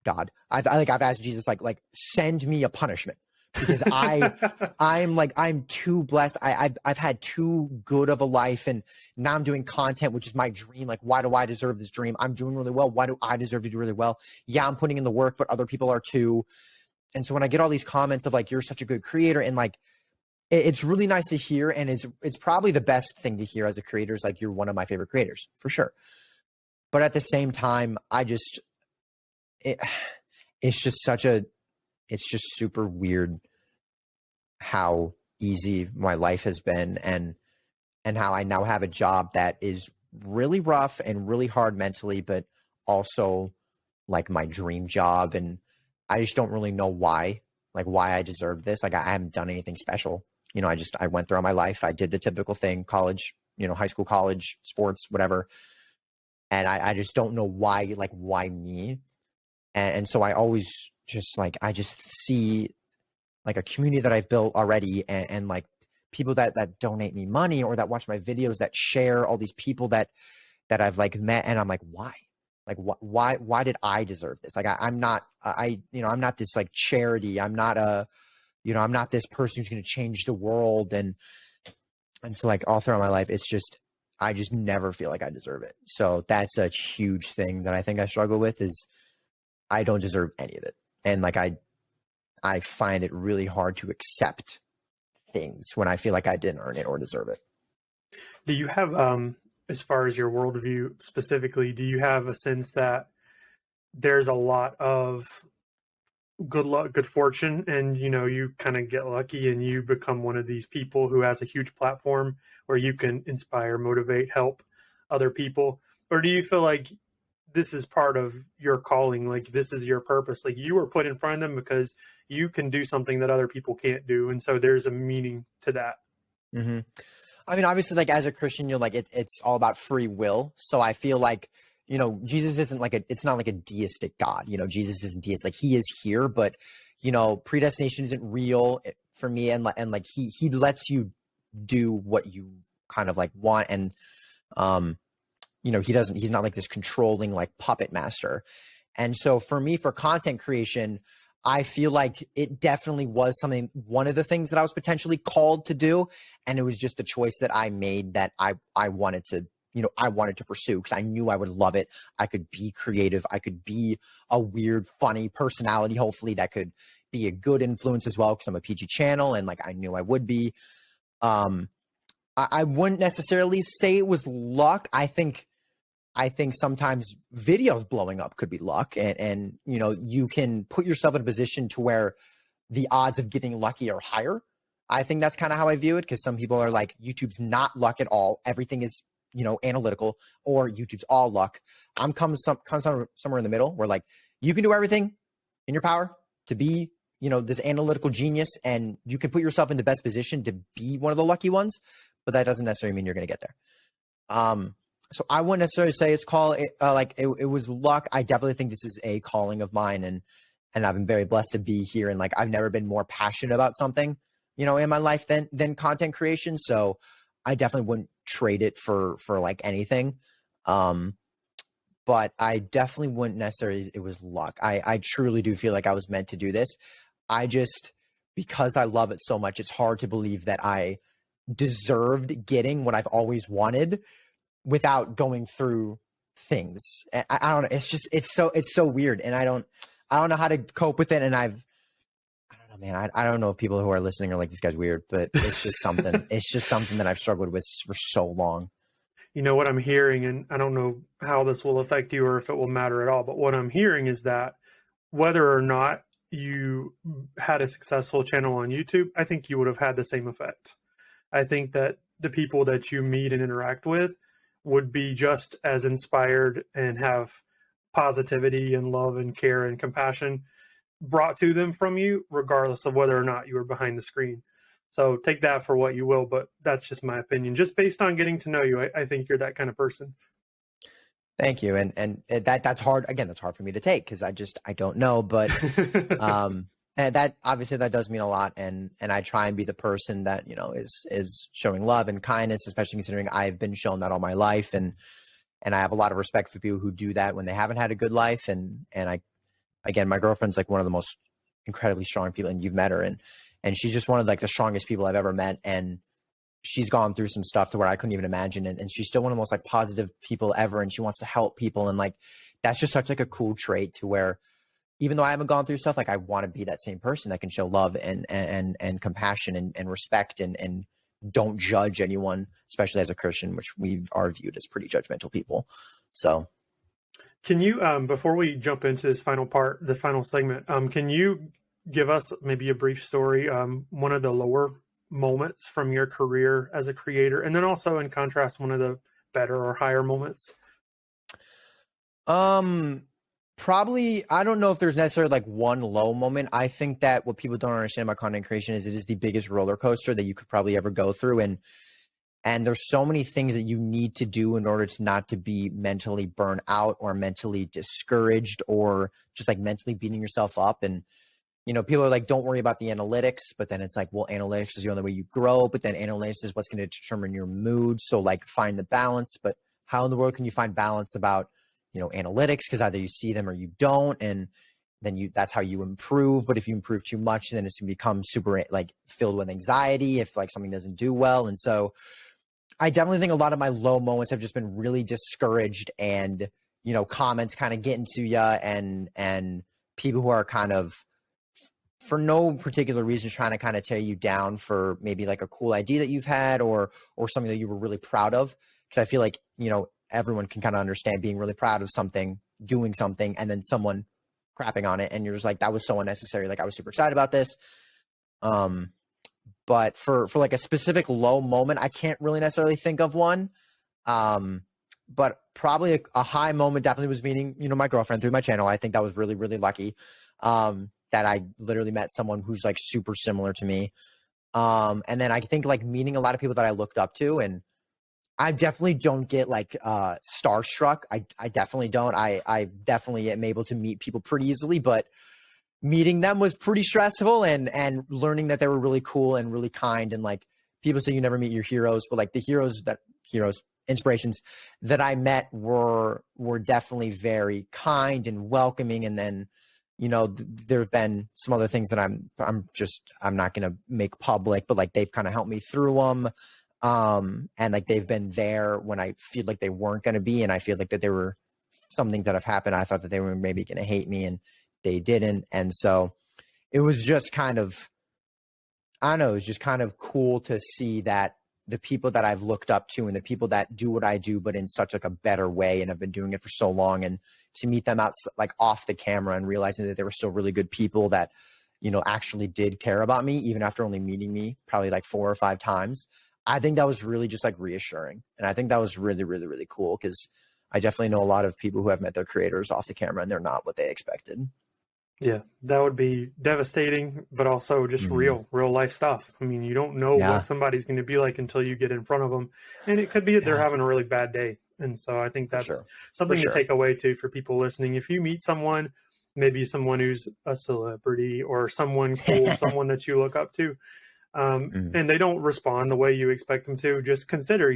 God. I've asked Jesus, like send me a punishment, because I'm too blessed. I've had too good of a life, and now I'm doing content, which is my dream. Like, why do I deserve this dream? I'm doing really well. Why do I deserve to do really well? Yeah, I'm putting in the work, but other people are too. And so when I get all these comments of like, you're such a good creator, and like, it's really nice to hear, and it's probably the best thing to hear as a creator, is like, you're one of my favorite creators for sure. But at the same time, it's just super weird how easy my life has been, and how I now have a job that is really rough and really hard mentally, but also like my dream job. And I just don't really know why I deserve this. Like, I haven't done anything special. I went throughout my life. I did the typical thing, college, high school, college, sports, whatever. And I just don't know why me? And so I always just like, I just see like a community that I've built already, and like people that donate me money, or that watch my videos, that share all these people that I've like met. And I'm like, why? Like, why did I deserve this? Like, I'm not this like charity. I'm not I'm not this person who's going to change the world. And so like all throughout my life, I just never feel like I deserve it. So that's a huge thing that I think I struggle with, is I don't deserve any of it. And like, I find it really hard to accept things when I feel like I didn't earn it or deserve it. Do you have, as far as your worldview specifically, do you have a sense that there's a lot of good luck, good fortune, and you kind of get lucky and you become one of these people who has a huge platform where you can inspire, motivate, help other people? Or do you feel like this is part of your calling, like this is your purpose, like you were put in front of them because you can do something that other people can't do, and so there's a meaning to that? Mm-hmm. I mean, obviously, like as a Christian, you're like, it's all about free will. So I feel like, Jesus isn't like it's not like a deistic God. Jesus isn't deist. Like he is here, but, predestination isn't real for me. And like he lets you do what you kind of like want. And, he's not like this controlling like puppet master. And so for me, for content creation, I feel like it definitely was one of the things that I was potentially called to do. And it was just the choice that I made that I wanted to pursue, because I knew I would love it. I could be creative. I could be a weird, funny personality, hopefully that could be a good influence as well, because I'm a PG channel and like I knew I would be. I wouldn't necessarily say it was luck. I think sometimes videos blowing up could be luck, and you can put yourself in a position to where the odds of getting lucky are higher. I think that's kind of how I view it, because some people are like, YouTube's not luck at all. Everything is, analytical, or YouTube's all luck. I'm somewhere in the middle where like you can do everything in your power to be, this analytical genius, and you can put yourself in the best position to be one of the lucky ones, but that doesn't necessarily mean you're going to get there. So I wouldn't necessarily say it's it was luck. I definitely think this is a calling of mine, and I've been very blessed to be here. And like, I've never been more passionate about something, in my life than content creation. So I definitely wouldn't trade it for like anything. But I definitely wouldn't necessarily, it was luck. I truly do feel like I was meant to do this. Because I love it so much, it's hard to believe that I deserved getting what I've always wanted without going through things. I don't know. It's so weird. And I don't know how to cope with it. And I don't know, man. I don't know if people who are listening are like, this guy's weird, but it's just something, it's just something that I've struggled with for so long. What I'm hearing, and I don't know how this will affect you or if it will matter at all, but what I'm hearing is that whether or not you had a successful channel on YouTube, I think you would have had the same effect. I think that the people that you meet and interact with would be just as inspired and have positivity and love and care and compassion brought to them from you, regardless of whether or not you were behind the screen. So take that for what you will, but that's just my opinion. Just based on getting to know you, I think you're that kind of person. Thank you. And that's hard. Again, that's hard for me to take, because I don't know, but and that obviously that does mean a lot. And I try and be the person that, is showing love and kindness, especially considering I've been shown that all my life. And I have a lot of respect for people who do that when they haven't had a good life. And again, my girlfriend's like one of the most incredibly strong people, and you've met her, and she's just one of like the strongest people I've ever met. And she's gone through some stuff to where I couldn't even imagine. And she's still one of the most like positive people ever. And she wants to help people. And like, that's just such like a cool trait, to where even though I haven't gone through stuff, like I want to be that same person that can show love and compassion and respect and don't judge anyone, especially as a Christian, which we are viewed as pretty judgmental people. So can you, before we jump into this final part, the final segment, can you give us maybe a brief story, one of the lower moments from your career as a creator, and then also in contrast, one of the better or higher moments? Probably, I don't know if there's necessarily like one low moment. I think that what people don't understand about content creation is it is the biggest roller coaster that you could probably ever go through. And there's so many things that you need to do in order to not to be mentally burnt out or mentally discouraged or just like mentally beating yourself up. And, people are like, don't worry about the analytics, but then it's like, well, analytics is the only way you grow, but then analytics is what's going to determine your mood. So like find the balance, but how in the world can you find balance about, analytics? Because either you see them or you don't. And then that's how you improve. But if you improve too much, then it's gonna become super like filled with anxiety if like something doesn't do well. And so I definitely think a lot of my low moments have just been really discouraged, and comments kind of getting to you, and people who are kind of for no particular reason trying to kind of tear you down for maybe like a cool idea that you've had, or something that you were really proud of. Because I feel like everyone can kind of understand being really proud of something, doing something, and then someone crapping on it, and you're just like, that was so unnecessary. Like, I was super excited about this. But for like a specific low moment, I can't really necessarily think of one. But probably a high moment definitely was meeting, my girlfriend through my channel. I think that was really, really lucky. That I literally met someone who's like super similar to me. And then I think like meeting a lot of people that I looked up to, and I definitely don't get like starstruck. I definitely don't. I definitely am able to meet people pretty easily, but meeting them was pretty stressful, and learning that they were really cool and really kind. And like, people say you never meet your heroes, but like the inspirations that I met were definitely very kind and welcoming. And then there have been some other things that I'm not going to make public, but like they've kind of helped me through them. And like they've been there when I feel like they weren't going to be, and I feel like that there were some things that have happened. I thought that they were maybe going to hate me, and they didn't. And so it was just kind of, I don't know, it was just kind of cool to see that the people that I've looked up to, and the people that do what I do, but in such like a better way, and have been doing it for so long, and to meet them out like off the camera and realizing that they were still really good people that, actually did care about me, even after only meeting me probably like 4 or 5 times. I think that was really just like reassuring. And I think that was really, really, really cool, because I definitely know a lot of people who have met their creators off the camera and they're not what they expected. Yeah, that would be devastating, but also just real life stuff. I mean, you don't know what somebody's going to be like until you get in front of them. And it could be that they're having a really bad day. And so I think that's something to take away too for people listening. If you meet someone, maybe someone who's a celebrity or someone cool, someone that you look up to, and they don't respond the way you expect them to, just consider,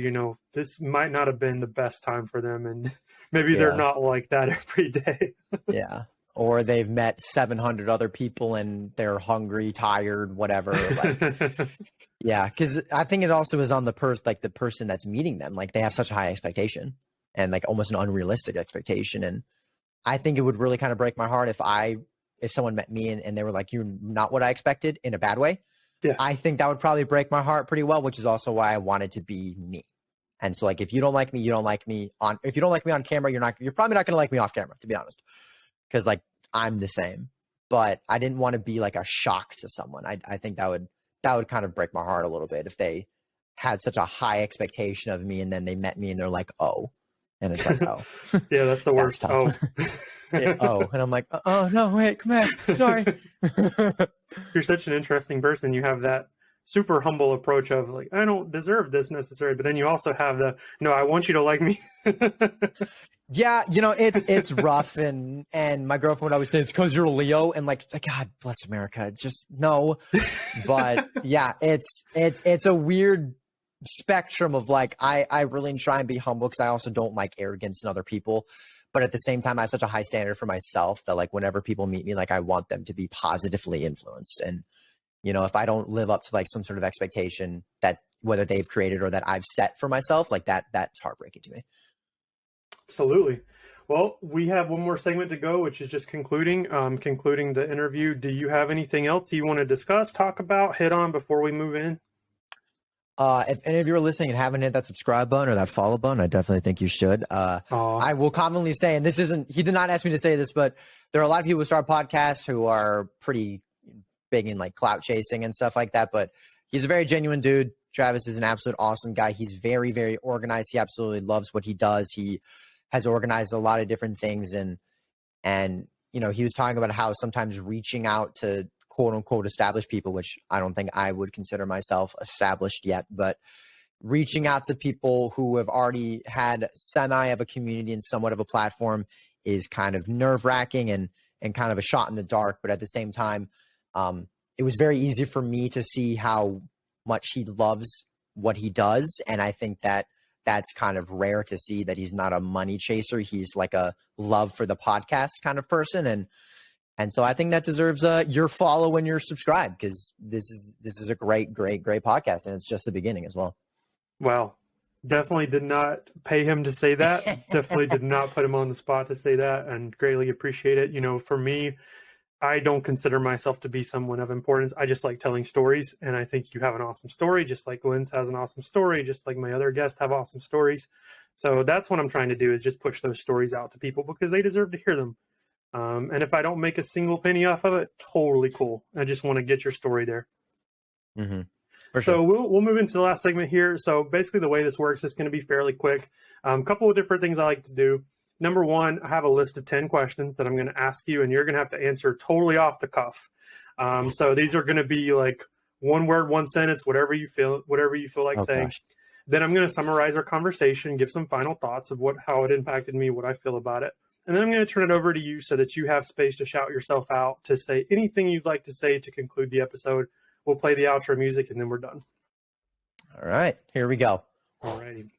this might not have been the best time for them. And maybe they're not like that every day. Yeah. Or they've met 700 other people and they're hungry, tired, whatever. Like, yeah, because I think it also is on the person that's meeting them. Like, they have such a high expectation, and like almost an unrealistic expectation. And I think it would really kind of break my heart if someone met me and they were like, "You're not what I expected," in a bad way. Yeah. I think that would probably break my heart pretty well, which is also why I wanted to be me. And so like, if you don't like me, you don't like me if you don't like me on camera, you're probably not going to like me off camera, to be honest. Because like, I'm the same, but I didn't want to be like a shock to someone. I think that would kind of break my heart a little bit if they had such a high expectation of me and then they met me and they're like, "Oh," and it's like, "Oh." Yeah, that's the worst. Oh. Oh, and I'm like, "Oh no, wait, come back. Sorry." You're such an interesting person. You have that super humble approach of like, I don't deserve this necessarily, but then you also have the, no, I want you to like me. Yeah, it's rough, and my girlfriend would always say it's because you're a Leo, and like, God bless America, just no. But yeah, it's a weird spectrum of like, I really try and be humble, because I also don't like arrogance in other people, but at the same time I have such a high standard for myself that like, whenever people meet me, like, I want them to be positively influenced. And if I don't live up to like some sort of expectation that whether they've created or that I've set for myself, like that's heartbreaking to me. Absolutely. Well, we have one more segment to go, which is just concluding the interview. Do you have anything else you want to discuss, talk about, hit on before we move in? If any of you are listening and haven't hit that subscribe button or that follow button, I definitely think you should. I will commonly say, and he did not ask me to say this, but there are a lot of people who start podcasts who are pretty big in like clout chasing and stuff like that. But he's a very genuine dude. Travis is an absolute awesome guy. He's very, very organized. He absolutely loves what he does. He has organized a lot of different things. And he was talking about how sometimes reaching out to quote unquote established people, which I don't think I would consider myself established yet, but reaching out to people who have already had semi of a community and somewhat of a platform is kind of nerve wracking and kind of a shot in the dark. But at the same time, it was very easy for me to see how much he loves what he does. And I think that that's kind of rare to see, that he's not a money chaser. He's like a love for the podcast kind of person. And so I think that deserves your follow and your subscribe, because this is a great podcast, and it's just the beginning as well. Well, definitely did not pay him to say that. Definitely did not put him on the spot to say that, and greatly appreciate it. You know, for me, I don't consider myself to be someone of importance. I just like telling stories, and I think you have an awesome story, just like Lynn's has an awesome story, just like my other guests have awesome stories. So that's what I'm trying to do, is just push those stories out to people because they deserve to hear them. And if I don't make a single penny off of it, totally cool. I just want to get your story there. Mm-hmm. Sure. So we'll move into the last segment here. So basically the way this works is going to be fairly quick. A couple of different things I like to do. Number one, I have a list of 10 questions that I'm going to ask you, and you're going to have to answer totally off the cuff. So these are going to be like one word, one sentence, whatever you feel like saying. Gosh. Then I'm going to summarize our conversation, give some final thoughts of how it impacted me, what I feel about it. And then I'm going to turn it over to you so that you have space to shout yourself out, to say anything you'd like to say to conclude the episode. We'll play the outro music, and then we're done. All right, here we go. All righty.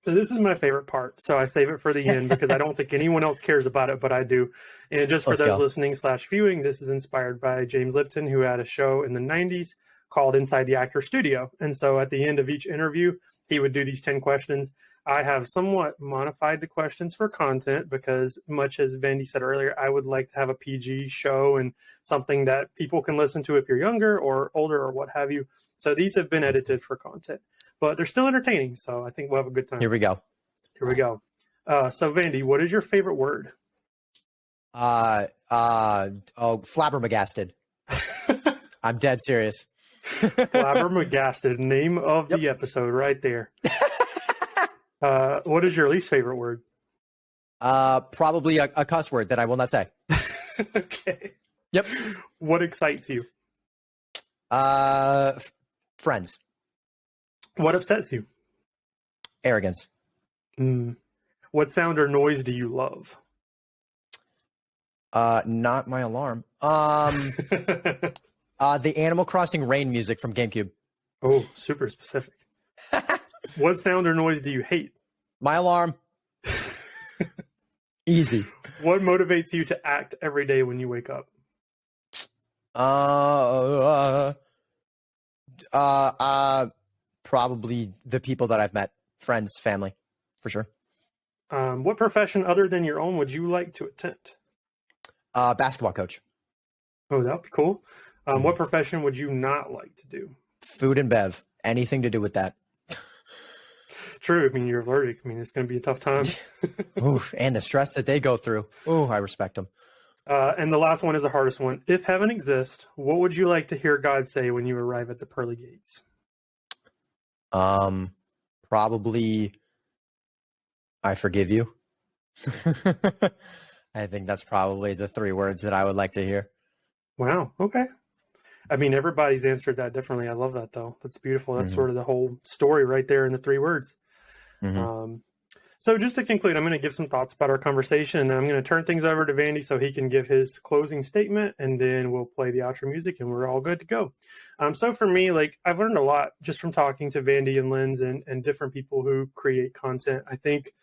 So this is my favorite part. So I save it for the end because I don't think anyone else cares about it, but I do. And just for those listening / viewing, this is inspired by James Lipton, who had a show in the 90s called Inside the Actor Studio. And so at the end of each interview, he would do these 10 questions. I have somewhat modified the questions for content because, much as Vandy said earlier, I would like to have a PG show and something that people can listen to if you're younger or older or what have you. So these have been edited for content, but they're still entertaining. So I think we'll have a good time. Here we go. So Vandy, what is your favorite word? Flabbergasted. I'm dead serious. Flabbergasted, name of the episode right there. What is your least favorite word? Probably a cuss word that I will not say. Okay. Yep. What excites you? Friends. What upsets you? Arrogance. What sound or noise do you love? Not my alarm. The Animal Crossing rain music from GameCube. Oh, super specific. What sound or noise do you hate? My alarm. Easy. What motivates you to act every day when you wake up? Probably the people that I've met, friends, family, for sure. What profession other than your own would you like to attempt? Basketball coach. Oh, that'd be cool. What profession would you not like to do? Food and bev. Anything to do with that. True. I mean, you're allergic. I mean, it's going to be a tough time. Oof, and the stress that they go through. Oh, I respect them. And the last one is the hardest one. If heaven exists, what would you like to hear God say when you arrive at the pearly gates? Probably, I forgive you. I think that's probably the 3 words that I would like to hear. Wow. Okay. I mean, everybody's answered that differently. I love that, though. That's beautiful. That's sort of the whole story right there in the 3 words. So just to conclude, I'm going to give some thoughts about our conversation, and I'm going to turn things over to Vandy so he can give his closing statement, and then we'll play the outro music, and we're all good to go. So for me, like, I've learned a lot just from talking to Vandy and Linz and different people who create content. I think,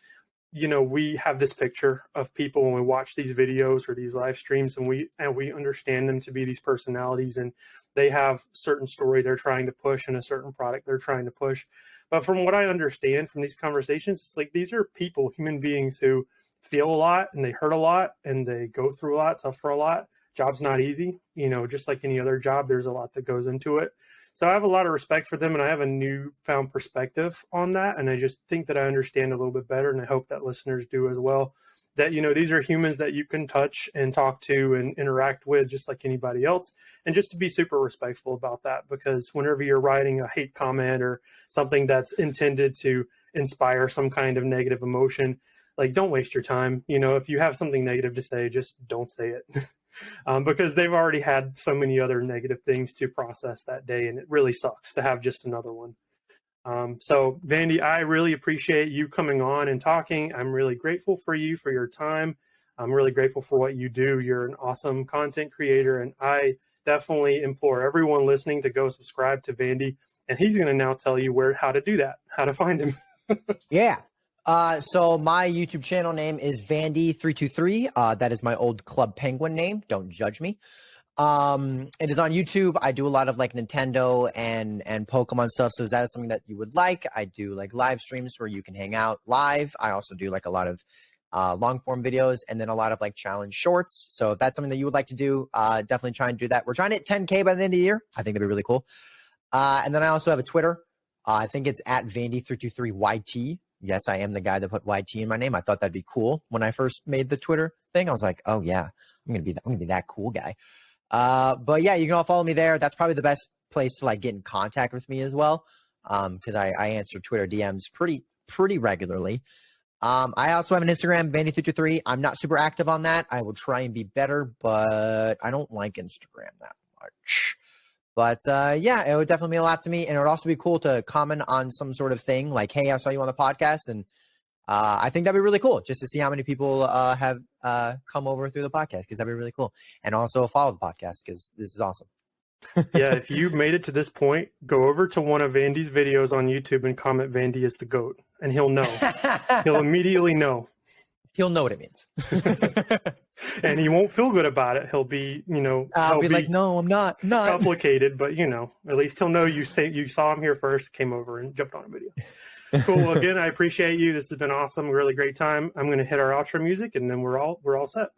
you know, we have this picture of people when we watch these videos or these live streams, and we understand them to be these personalities, and they have certain story they're trying to push and a certain product they're trying to push. But from what I understand from these conversations, it's like these are people, human beings who feel a lot and they hurt a lot and they go through a lot, suffer a lot. Job's not easy. You know, just like any other job, there's a lot that goes into it. So I have a lot of respect for them, and I have a newfound perspective on that. And I just think that I understand a little bit better, and I hope that listeners do as well. That, you know, these are humans that you can touch and talk to and interact with just like anybody else. And just to be super respectful about that, because whenever you're writing a hate comment or something that's intended to inspire some kind of negative emotion, like, don't waste your time. You know, if you have something negative to say, just don't say it. Because they've already had so many other negative things to process that day, and it really sucks to have just another one. So Vandy, I really appreciate you coming on and talking. I'm really grateful for you, for your time. I'm really grateful for what you do. You're an awesome content creator, and I definitely implore everyone listening to go subscribe to Vandy, and he's going to now tell you how to do that, how to find him. Yeah. So my YouTube channel name is Vandy323. That is my old Club Penguin name. Don't judge me. It is on YouTube. I do a lot of like Nintendo and Pokemon stuff. So if that is something that you would like, I do like live streams where you can hang out live. I also do like a lot of long form videos and then a lot of like challenge shorts. So if that's something that you would like to do, definitely try and do that. We're trying to hit 10K by the end of the year. I think that'd be really cool. And then I also have a Twitter. I think it's at Vandy323YT. Yes, I am the guy that put YT in my name. I thought that'd be cool when I first made the Twitter thing. I was like, oh yeah, I'm gonna be that cool guy. But yeah, you can all follow me there. That's probably the best place to like get in contact with me as well. Because I answer Twitter DMs pretty regularly. I also have an Instagram, Vandy323. I'm not super active on that. I will try and be better, but I don't like Instagram that much. But yeah, it would definitely mean a lot to me. And it would also be cool to comment on some sort of thing like, hey, I saw you on the podcast. And I think that'd be really cool just to see how many people have come over through the podcast, because that'd be really cool. And also follow the podcast because this is awesome. Yeah, if you've made it to this point, go over to one of Vandy's videos on YouTube and comment Vandy is the GOAT, and he'll know. He'll immediately know. He'll know what it means. And he won't feel good about it. He'll be, I'll be like, no, I'm not. Complicated, but at least he'll know you saw him here first, came over and jumped on a video. Cool. Well, again, I appreciate you. This has been awesome. Really great time. I'm going to hit our outro music and then we're all set.